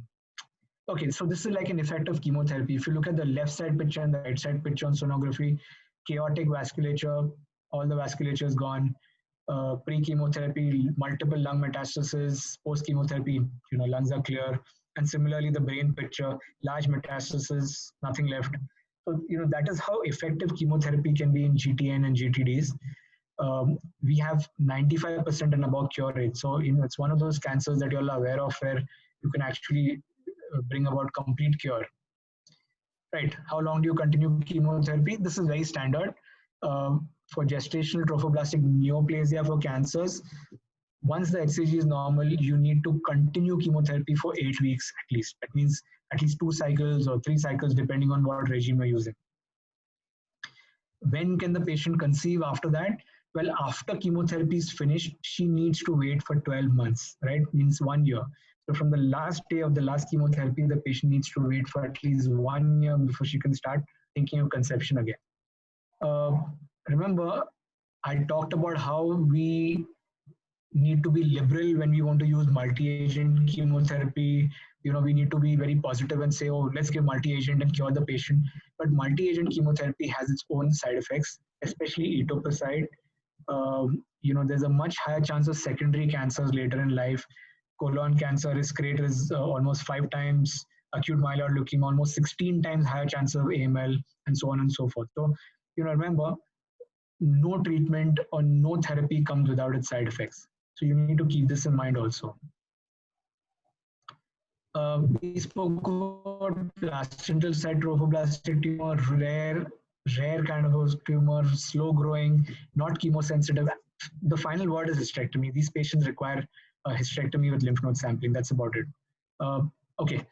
[SPEAKER 1] okay, so this is like an effect of chemotherapy. If you look at the left side picture and the right side picture on sonography, chaotic vasculature, all the vasculature is gone. Pre-chemotherapy, multiple lung metastasis, post-chemotherapy, lungs are clear. And similarly, the brain picture, large metastasis, nothing left. So, that is how effective chemotherapy can be in GTN and GTDs. We have 95% and above cure rate. So, it's one of those cancers that you're aware of where you can actually bring about complete cure. Right. How long do you continue chemotherapy? This is very standard. For gestational trophoblastic neoplasia for cancers, once the HCG is normal, you need to continue chemotherapy for 8 weeks at least. That means at least 2 cycles or 3 cycles, depending on what regime you're using. When can the patient conceive after that? Well, after chemotherapy is finished, she needs to wait for 12 months, right? Means 1 year. So from the last day of the last chemotherapy, the patient needs to wait for at least 1 year before she can start thinking of conception again. Remember, I talked about how we need to be liberal when we want to use multi-agent chemotherapy. We need to be very positive and say, oh, let's give multi-agent and cure the patient. But multi-agent chemotherapy has its own side effects, especially etoposide. There's a much higher chance of secondary cancers later in life. Colon cancer risk rate is almost 5 times, acute myeloid leukemia almost 16 times higher chance of AML, and so on and so forth. So, remember, no treatment or no therapy comes without its side effects. So you need to keep this in mind also. We spoke about placental site trophoblastic tumor, rare kind of a tumor, slow growing, not chemosensitive. The final word is hysterectomy. These patients require a hysterectomy with lymph node sampling. That's about it. Okay.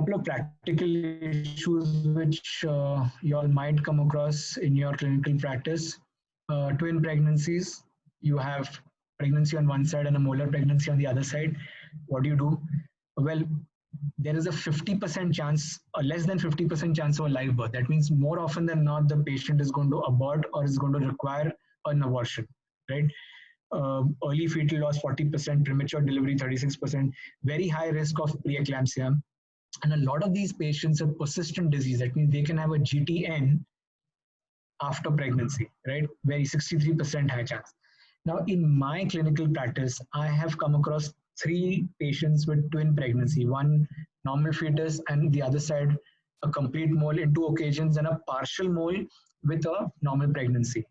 [SPEAKER 1] A couple of practical issues which you all might come across in your clinical practice. Twin pregnancies. You have pregnancy on one side and a molar pregnancy on the other side. What do you do? Well, there is a 50% chance, or less than 50% chance of a live birth. That means more often than not, the patient is going to abort or is going to require an abortion, right? Early fetal loss 40%, premature delivery 36%, very high risk of preeclampsia. And a lot of these patients have persistent disease. That means they can have a GTN after pregnancy, right? Very 63% high chance. Now, in my clinical practice, I have come across 3 patients with twin pregnancy, one normal fetus and the other side a complete mole in 2 occasions and a partial mole with a normal pregnancy.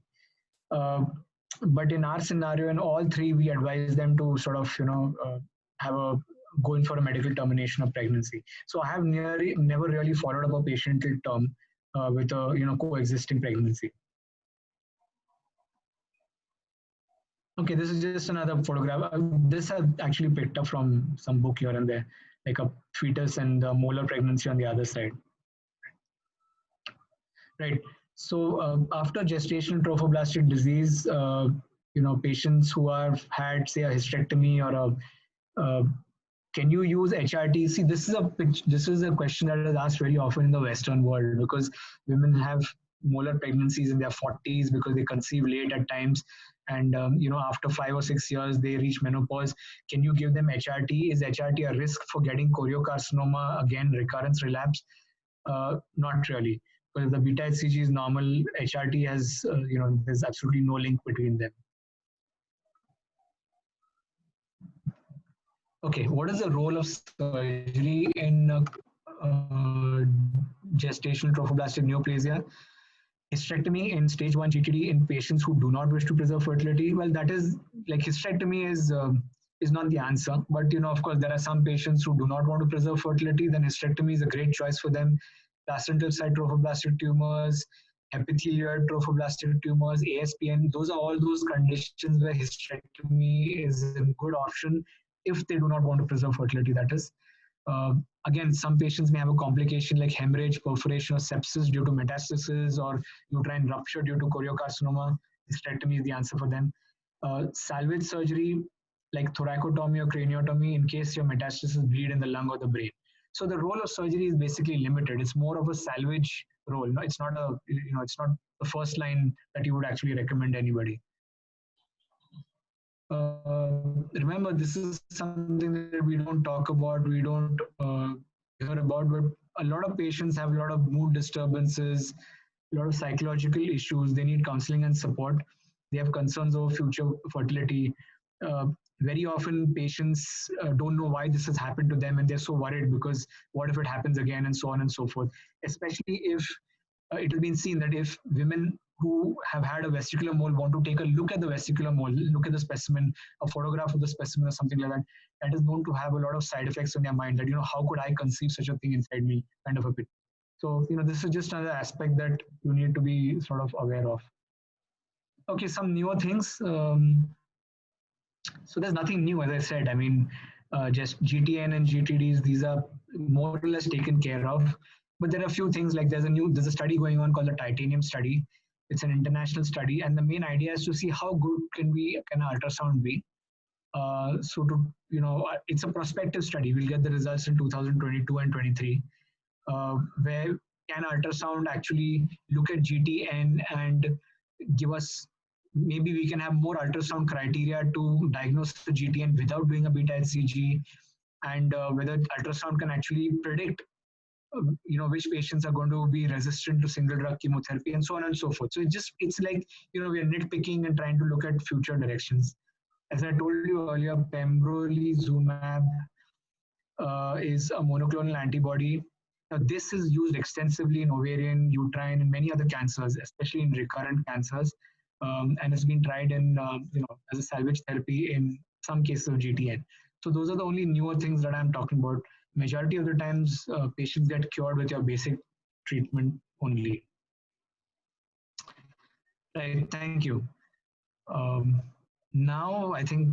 [SPEAKER 1] But in our scenario, in all 3, we advise them to sort of, go in for a medical termination of pregnancy. So I have never really followed up a patient till term with a coexisting pregnancy. Okay, this is just another photograph. This I've actually picked up from some book here and there, like a fetus and the molar pregnancy on the other side. Right. So after gestational trophoblastic disease, patients who have had, say, a hysterectomy or can you use HRT? See, this is a question that is asked very often in the Western world because women have molar pregnancies in their 40s because they conceive late at times. And, after 5 or 6 years, they reach menopause. Can you give them HRT? Is HRT a risk for getting choriocarcinoma, again, recurrence, relapse? Not really. But if the beta HCG is normal, HRT has, there's absolutely no link between them. Okay, what is the role of surgery in gestational trophoblastic neoplasia? Hysterectomy in stage 1 GTD in patients who do not wish to preserve fertility. Well, that is like hysterectomy is not the answer. But, of course, there are some patients who do not want to preserve fertility. Then hysterectomy is a great choice for them. Placental site trophoblastic tumors, epithelial trophoblastic tumors, ASPN, those are all those conditions where hysterectomy is a good option if they do not want to preserve fertility, that is. Again, some patients may have a complication like hemorrhage, perforation, or sepsis due to metastasis or uterine rupture due to choriocarcinoma. Hysterectomy is the answer for them. Salvage surgery like thoracotomy or craniotomy in case your metastasis bleed in the lung or the brain. So the role of surgery is basically limited. It's more of a salvage role. No, it's not it's not the first line that you would actually recommend anybody. Remember, this is something that we don't talk about, we don't hear about, but a lot of patients have a lot of mood disturbances, a lot of psychological issues. They need counseling and support. They have concerns over future fertility. Very often, patients don't know why this has happened to them, and they're so worried because what if it happens again, and so on and so forth. Especially if it has been seen that if women who have had a vesicular mole want to take a look at the vesicular mole, look at the specimen, a photograph of the specimen or something like that, that is known to have a lot of side effects in their mind that, how could I conceive such a thing inside me, kind of a bit. So, this is just another aspect that you need to be sort of aware of. Okay, some newer things. So there's nothing new, as I said. I mean, just GTN and GTDs, these are more or less taken care of. But there are a few things like there's a study going on called the titanium study. It's an international study, and the main idea is to see how good can ultrasound be. So it's a prospective study. We'll get the results in 2022 and 23, where can ultrasound actually look at GTN and give us, maybe we can have more ultrasound criteria to diagnose the GTN without doing a beta HCG, and whether ultrasound can actually predict which patients are going to be resistant to single drug chemotherapy, and so on and so forth. So it's like we are nitpicking and trying to look at future directions. As I told you earlier, pembrolizumab is a monoclonal antibody. Now, this is used extensively in ovarian, uterine, and many other cancers, especially in recurrent cancers, and it's been tried in as a salvage therapy in some cases of GTN. So those are the only newer things that I'm talking about. Majority of the times, patients get cured with your basic treatment only. Right. Thank you. Now I think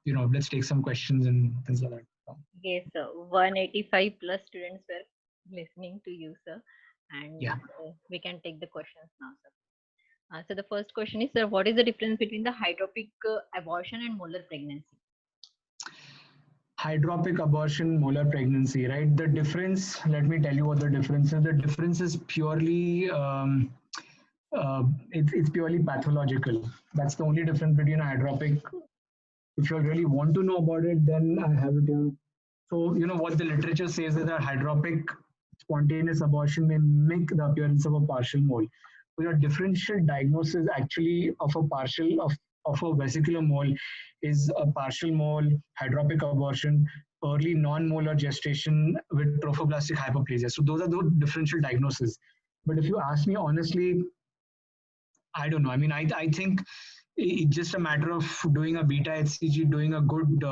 [SPEAKER 1] let's take some questions and things like that.
[SPEAKER 2] Yes, sir. 185 plus students were listening to you, sir, and
[SPEAKER 1] yeah,
[SPEAKER 2] we can take the questions now, sir. So the first question is, sir, what is the difference between the hydropic abortion and molar pregnancy?
[SPEAKER 1] Hydropic abortion, molar pregnancy, right? The difference, let me tell you what the difference is. The difference is purely, it's purely pathological. That's the only difference between a hydropic. If you really want to know about it, then I have it here. So, what the literature says is that hydropic spontaneous abortion may mimic the appearance of a partial mole. So your differential diagnosis actually of a vesicular mole is a partial mole, hydropic abortion, early non-molar gestation with trophoblastic hyperplasia. So those are the differential diagnoses. But if you ask me honestly, I don't know. I mean, I think it's just a matter of doing a beta HCG, doing a good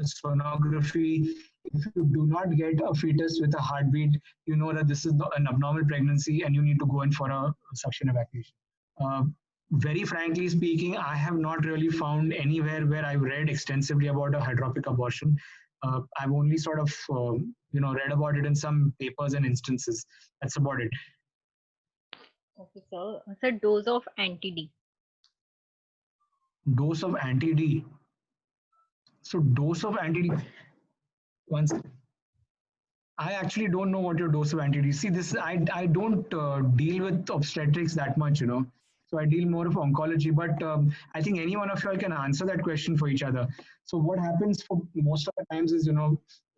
[SPEAKER 1] sonography. If you do not get a fetus with a heartbeat, you know that this is an abnormal pregnancy and you need to go in for a suction evacuation. Very frankly speaking, I have not really found anywhere where I've read extensively about a hydropic abortion. I've only sort of, read about it in some papers and instances. That's about it.
[SPEAKER 2] Okay, so sir, dose of anti-D.
[SPEAKER 1] Dose of anti-D. So dose of anti-D. Once I actually don't know what your dose of anti-D. See, I don't deal with obstetrics that much, So I deal more of oncology, but I think any one of you all can answer that question for each other. So what happens for most of the times is,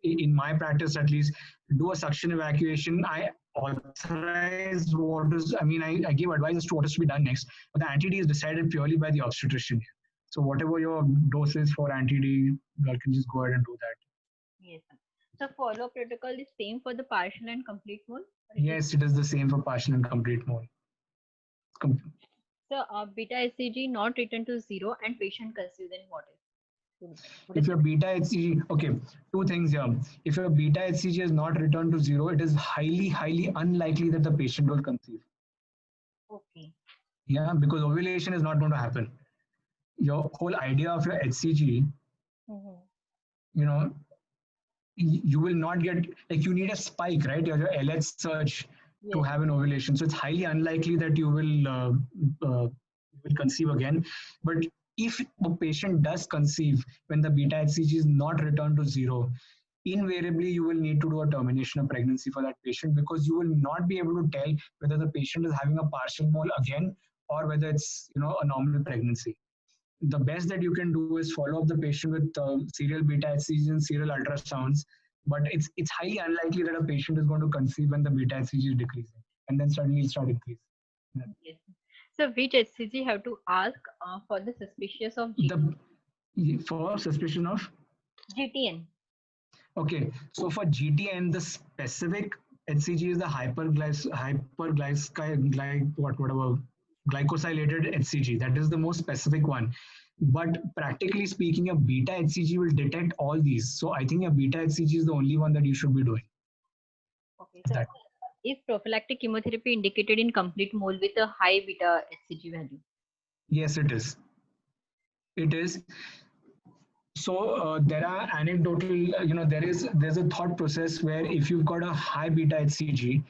[SPEAKER 1] in my practice at least, do a suction evacuation. I authorize what is, I give advice to what is to be done next, but the anti-D is decided purely by the obstetrician. So whatever your dose is for anti-D, you all can just go ahead and do that.
[SPEAKER 2] Yes, sir. So follow-up protocol is same for the partial and complete mole?
[SPEAKER 1] Yes, it is the same for partial and complete mole.
[SPEAKER 2] So beta HCG not returned to 0 and patient conceives, then what is?
[SPEAKER 1] If your beta HCG, okay, two things here. If your beta HCG is not returned to 0, it is highly, highly unlikely that the patient will conceive.
[SPEAKER 2] Okay.
[SPEAKER 1] Yeah, because ovulation is not going to happen. Your whole idea of your HCG, you will not get, like, you need a spike, right? Your LH surge to have an ovulation. So it's highly unlikely that you will conceive again. But if a patient does conceive when the beta HCG is not returned to 0, invariably you will need to do a termination of pregnancy for that patient, because you will not be able to tell whether the patient is having a partial mole again or whether it's a normal pregnancy. The best that you can do is follow up the patient with serial beta HCGs and serial ultrasounds, but it's highly unlikely that a patient is going to conceive when the beta HCG is decreasing and then suddenly start increasing. Yeah.
[SPEAKER 2] Yes. So which HCG have to ask for the suspicious of
[SPEAKER 1] For suspicion of
[SPEAKER 2] GTN?
[SPEAKER 1] Okay, so for GTN, the specific HCG is the glycosylated HCG. That is the most specific one. But practically speaking, a beta HCG will detect all these. So I think a beta HCG is the only one that you should be doing.
[SPEAKER 2] Okay, so is prophylactic chemotherapy indicated in complete mole with a high beta HCG value?
[SPEAKER 1] Yes, it is. It is. So there are anecdotal, there's a thought process where if you've got a high beta HCG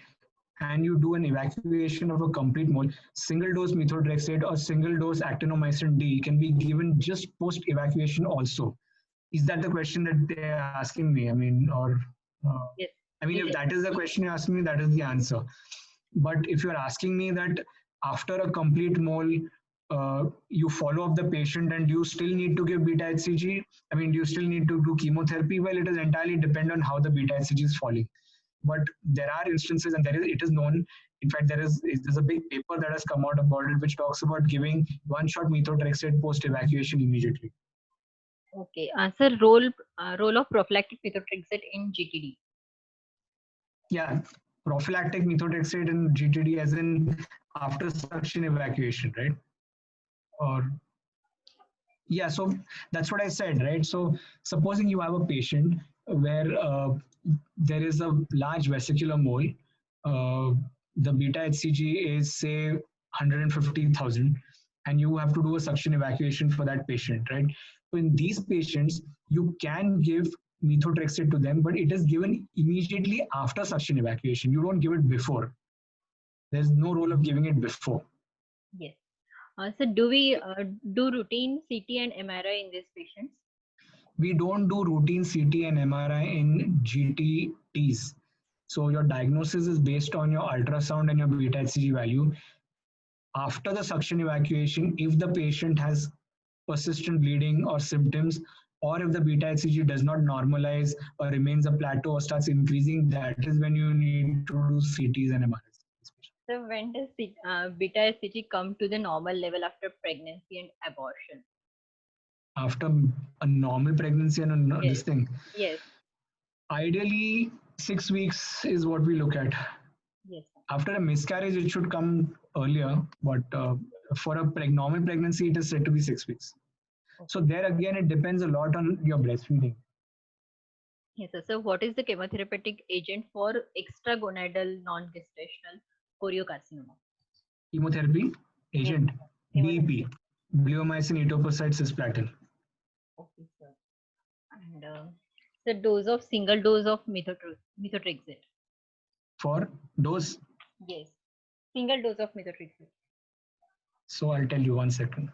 [SPEAKER 1] and you do an evacuation of a complete mole, single dose methotrexate or single dose actinomycin D can be given just post evacuation also. Is that the question that they're asking me? I mean, or
[SPEAKER 2] yes.
[SPEAKER 1] If that is the question you're asking me, that is the answer. But if you're asking me that after a complete mole, you follow up the patient and you still need to give beta HCG, do you still need to do chemotherapy? Well, it is entirely dependent on how the beta HCG is falling. But there are instances, and it is known. In fact, there's a big paper that has come out about it, which talks about giving one-shot methotrexate post-evacuation immediately.
[SPEAKER 2] Okay. Sir, role of prophylactic methotrexate in GTD.
[SPEAKER 1] Yeah, prophylactic methotrexate in GTD, as in after suction evacuation, right? Or yeah, so that's what I said, right? So supposing you have a patient where there is a large vesicular mole, the beta HCG is say 150,000, and you have to do a suction evacuation for that patient, right? So in these patients, you can give methotrexate to them, but it is given immediately after suction evacuation. You don't give it before. There's no role of giving it before.
[SPEAKER 2] Yes. So do we do routine CT and MRI in these patients?
[SPEAKER 1] We don't do routine CT and MRI in GTTs. So your diagnosis is based on your ultrasound and your beta HCG value. After the suction evacuation, if the patient has persistent bleeding or symptoms, or if the beta HCG does not normalize or remains a plateau or starts increasing, that is when you need to do CTs and MRIs.
[SPEAKER 2] So when does beta HCG come to the normal level after pregnancy and abortion?
[SPEAKER 1] After a normal pregnancy and
[SPEAKER 2] yes.
[SPEAKER 1] This thing?
[SPEAKER 2] Yes.
[SPEAKER 1] Ideally, 6 weeks is what we look at.
[SPEAKER 2] Yes.
[SPEAKER 1] After a miscarriage, it should come earlier, but for a normal pregnancy, it is said to be 6 weeks. Okay. So there again, it depends a lot on your breastfeeding.
[SPEAKER 2] Yes, sir. So what is the chemotherapeutic agent for extragonadal non-gestational choriocarcinoma?
[SPEAKER 1] Chemotherapy agent, BEP, bleomycin etoposide cisplatin.
[SPEAKER 2] Okay, sir. And the dose of single dose of methotrexate.
[SPEAKER 1] For dose?
[SPEAKER 2] Yes, single dose of methotrexate.
[SPEAKER 1] So I'll tell you 1 second.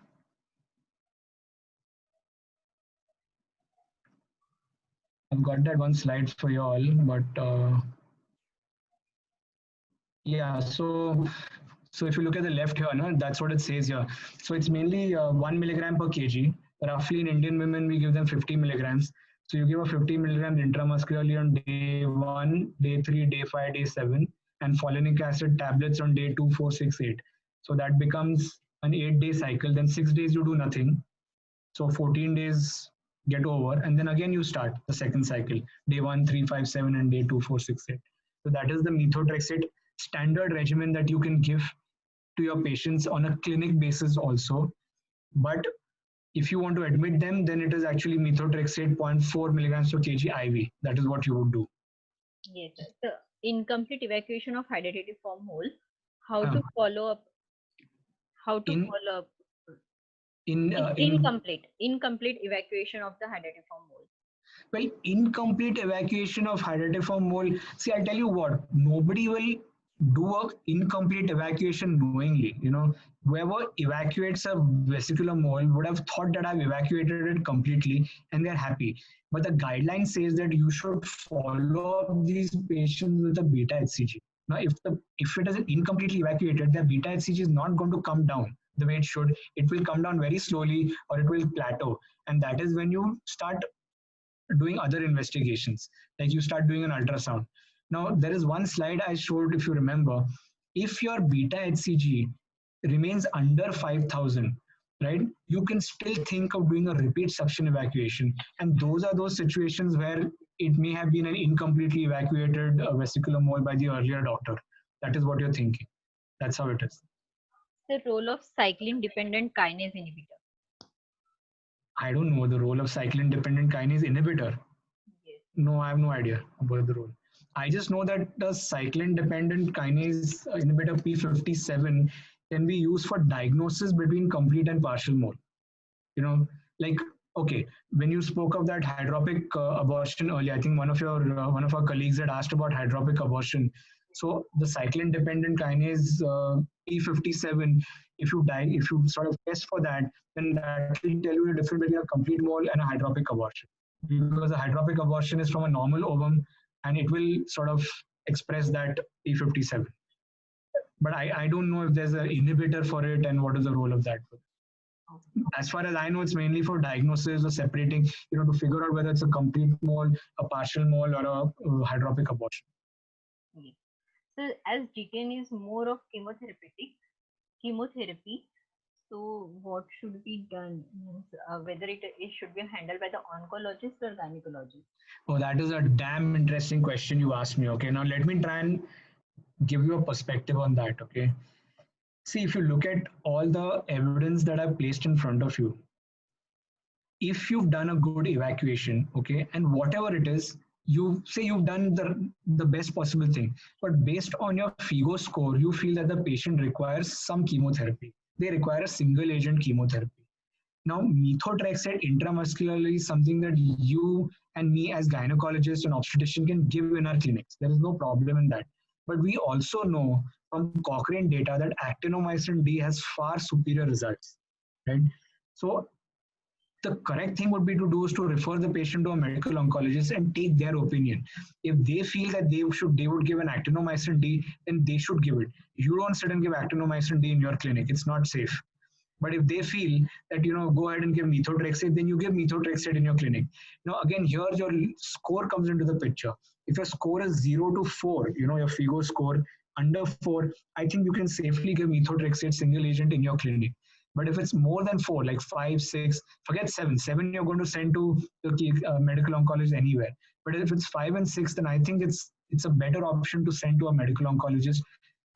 [SPEAKER 1] I've got that one slide for you all, but yeah, so if you look at the left here, no, that's what it says here. So it's mainly 1 milligram per kg. Roughly in Indian women, we give them 50 milligrams. So you give a 50 milligrams intramuscularly on day 1, day 3, day 5, day 7, and folinic acid tablets on day 2, 4, 6, 8. So that becomes an 8-day cycle. Then 6 days you do nothing. So 14 days get over, and then again you start the second cycle, day 1, 3, 5, 7, and day 2, 4, 6, 8. So that is the methotrexate standard regimen that you can give to your patients on a clinic basis also. But if you want to admit them, then it is actually methotrexate 0.4 milligrams per kg IV. That is what you would do.
[SPEAKER 2] Yes, sir. So incomplete evacuation of hydratative form mole, how to follow up? How to follow up? Incomplete evacuation of the hydratative form mole.
[SPEAKER 1] Well, incomplete evacuation of hydratative form mole. See, I'll tell you what, nobody will do a incomplete evacuation knowingly. Whoever evacuates a vesicular mole would have thought that I've evacuated it completely and they're happy. But the guideline says that you should follow up these patients with a beta HCG. Now, if it is incompletely evacuated, the beta HCG is not going to come down the way it should. It will come down very slowly or it will plateau. And that is when you start doing other investigations, like you start doing an ultrasound. Now, there is one slide I showed, if you remember. If your beta HCG remains under 5,000, right, you can still think of doing a repeat suction evacuation. And those are those situations where it may have been an incompletely evacuated vesicular mole by the earlier doctor. That is what you're thinking. That's how it is.
[SPEAKER 2] The role of cyclin dependent kinase inhibitor.
[SPEAKER 1] I don't know the role of cyclin dependent kinase inhibitor.
[SPEAKER 2] Yes.
[SPEAKER 1] No, I have no idea about the role. I just know that the cyclin dependent kinase inhibitor P57 can be used for diagnosis between complete and partial mole. Like, okay, when you spoke of that hydropic abortion earlier, I think one of our colleagues had asked about hydropic abortion. So the cyclin dependent kinase P57, if you sort of test for that, then that will tell you the difference between a complete mole and a hydropic abortion. Because a hydropic abortion is from a normal ovum and it will sort of express that P57. But I don't know if there's an inhibitor for it and what is the role of that. As far as I know, it's mainly for diagnosis or separating, to figure out whether it's a complete mole, a partial mole, or a hydropic abortion.
[SPEAKER 2] Yes. So as GTN is more of chemotherapy, so what should be done? Whether it should be handled by the oncologist or gynecologist?
[SPEAKER 1] Oh, that is a damn interesting question you asked me. Okay, now let me try and give you a perspective on that. Okay, see, if you look at all the evidence that I've placed in front of you, if you've done a good evacuation, okay, and whatever it is, you say you've done the best possible thing, but based on your FIGO score, you feel that the patient requires some chemotherapy. They require a single agent chemotherapy. Now, methotrexate intramuscularly is something that you and me as gynecologists and obstetrician can give in our clinics. There is no problem in that. But we also know from Cochrane data that actinomycin D has far superior results, right? So the correct thing would be to do is to refer the patient to a medical oncologist and take their opinion. If they feel that they would give an actinomycin D, then they should give it. You don't sit and give actinomycin D in your clinic. It's not safe. But if they feel that, go ahead and give methotrexate, then you give methotrexate in your clinic. Now, again, here your score comes into the picture. If your score is 0 to 4, your FIGO score under 4, I think you can safely give methotrexate single agent in your clinic. But if it's more than 4, like 5, 6, forget 7. 7 you're going to send to the medical oncologist anywhere. But if it's 5 and 6, then I think it's a better option to send to a medical oncologist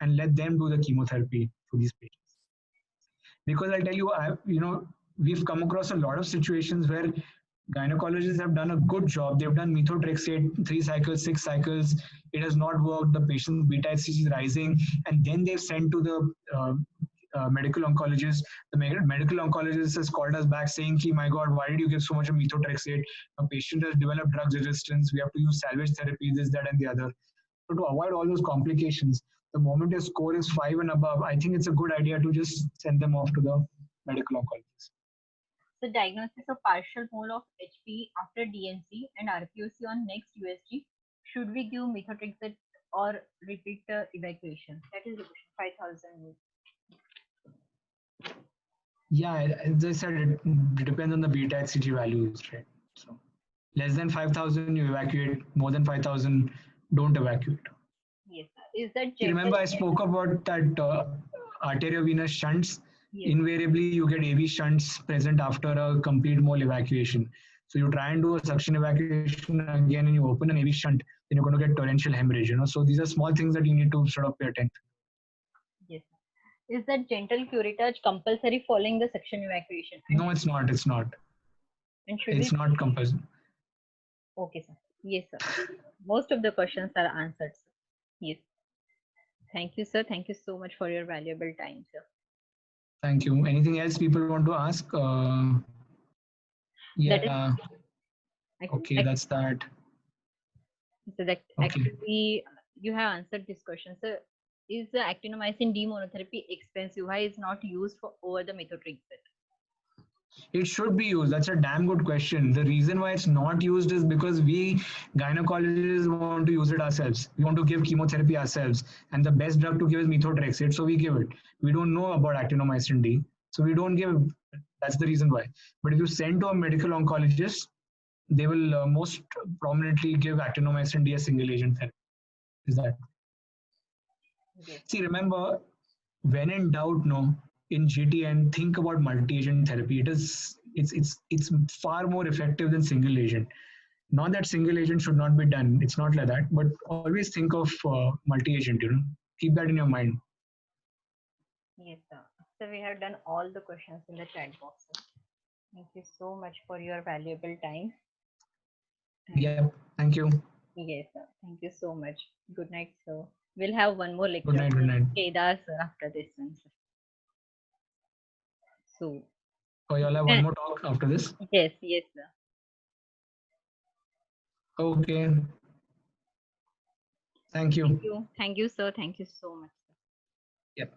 [SPEAKER 1] and let them do the chemotherapy for these patients. Because I'll tell you, we've come across a lot of situations where gynecologists have done a good job. They've done methotrexate 3 cycles, 6 cycles. It has not worked. The patient's beta HCG is rising, and then they've sent to the medical oncologist. The medical oncologist has called us back saying, "My God, why did you give so much of methotrexate? A patient has developed drug resistance. We have to use salvage therapy, this, that, and the other." So to avoid all those complications, the moment your score is 5 and above, I think it's a good idea to just send them off to the medical oncologist.
[SPEAKER 2] The diagnosis of partial mole of HP after DNC and RPOC on next USG, should we give methotrexate or repeat evacuation? That is the question. 5,000.
[SPEAKER 1] Yeah, as I said, it depends on the beta HCG values, right? So less than 5,000, you evacuate. More than 5,000, don't evacuate.
[SPEAKER 2] Yes, sir. Is that
[SPEAKER 1] remember I spoke about that arteriovenous shunts? Yes. Invariably, you get AV shunts present after a complete mole evacuation. So you try and do a suction evacuation again and you open an AV shunt, then you're going to get torrential hemorrhage. So these are small things that you need to sort of pay attention.
[SPEAKER 2] Yes. Is that gentle curettage compulsory following the suction evacuation?
[SPEAKER 1] No, it's not. It's not. And it's not compulsory.
[SPEAKER 2] Okay, sir. Yes, sir. Most of the questions are answered, sir. Yes. Thank you, sir. Thank you so much for your valuable time, sir.
[SPEAKER 1] Thank you. Anything else people want to ask? Yeah. Okay, that's that.
[SPEAKER 2] So that actually you have answered this question. So Is the actinomycin D monotherapy expensive? Why is not used for over the methotrexate?
[SPEAKER 1] It should be used. That's a damn good question. The reason why it's not used is because we gynecologists want to use it ourselves. We want to give chemotherapy ourselves, and the best drug to give is methotrexate, so we give it. We don't know about actinomycin D, so we don't give. That's the reason why. But if you send to a medical oncologist, they will most prominently give actinomycin D as single agent therapy. Is that?
[SPEAKER 2] Yes.
[SPEAKER 1] See, remember, when in doubt, no, in GTN, think about multi-agent therapy. It's far more effective than single agent. Not that single agent should not be done. It's not like that. But always think of multi-agent. Keep that in your mind.
[SPEAKER 2] Yes, sir. So we have done all the questions in the chat box. Sir. Thank you so much for your valuable time.
[SPEAKER 1] Yeah. Thank you.
[SPEAKER 2] Yes, sir. Thank you so much. Good night, sir. We'll have one more lecture
[SPEAKER 1] Good night. Good night.
[SPEAKER 2] Kedar, sir, after this one, sir. So,
[SPEAKER 1] Oh, you'll have one more talk after this.
[SPEAKER 2] yes, sir.
[SPEAKER 1] Okay. Thank you.
[SPEAKER 2] Thank you, sir. Thank you so much, sir.
[SPEAKER 1] Yep.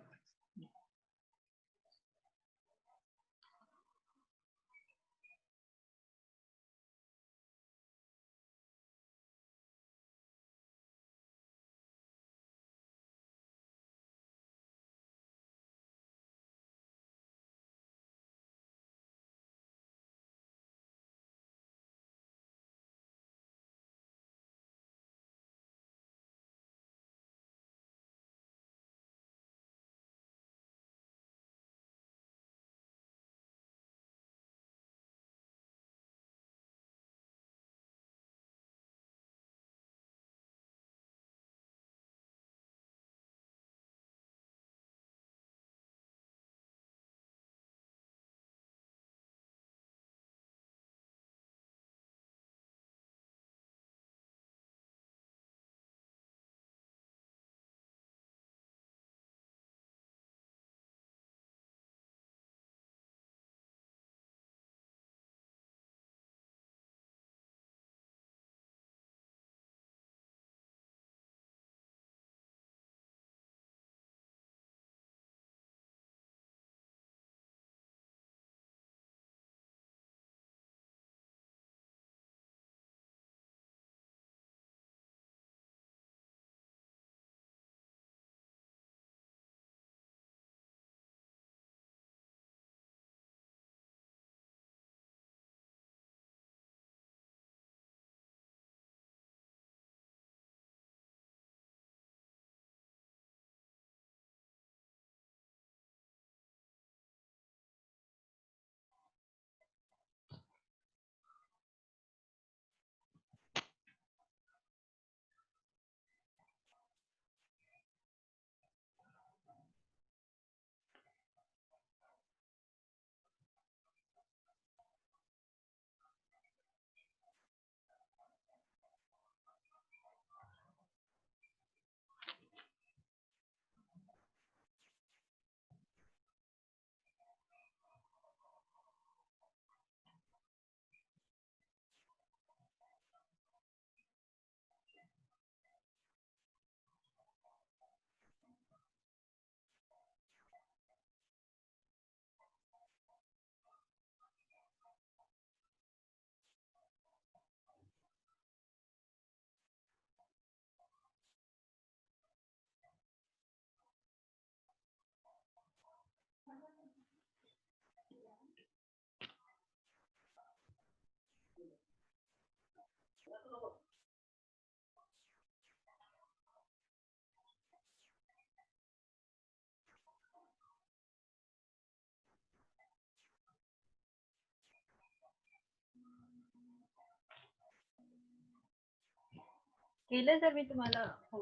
[SPEAKER 2] केलं sir मी तुम्हाला हो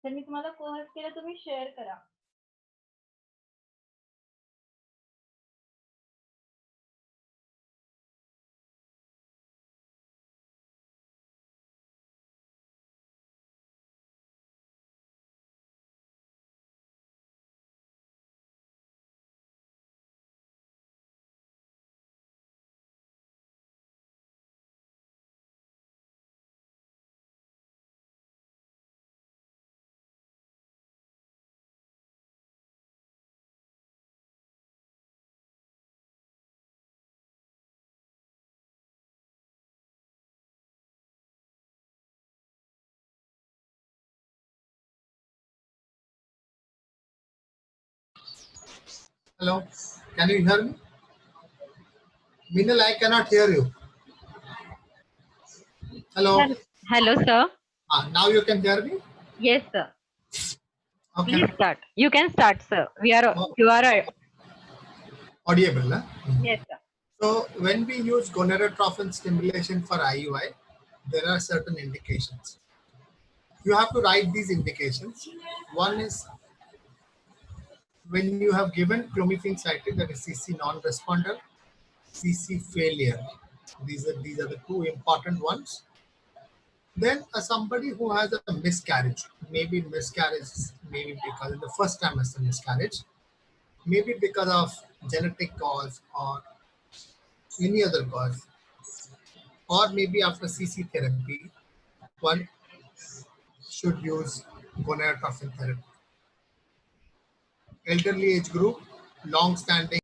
[SPEAKER 2] sir मी तुम्हाला course केलं तुम्ही share करा
[SPEAKER 3] Hello, can you hear me? Minal, I cannot hear you. Hello.
[SPEAKER 2] Hello, sir.
[SPEAKER 3] Now you can hear me?
[SPEAKER 2] Yes, sir.
[SPEAKER 3] Okay.
[SPEAKER 2] Please start. You can start, sir.
[SPEAKER 3] Oh,
[SPEAKER 2] You are.
[SPEAKER 3] audible. Huh?
[SPEAKER 2] Yes, sir.
[SPEAKER 3] So when we use gonadotrophin stimulation for IUI, there are certain indications. You have to write these indications. One is when you have given clomiphene citrate, that is CC non-responder, CC failure. These are the two important ones. Then somebody who has a miscarriage, maybe because in the first time as a miscarriage, maybe because of genetic cause or any other cause, or maybe after CC therapy, one should use gonadotropin therapy. Elderly age group, long-standing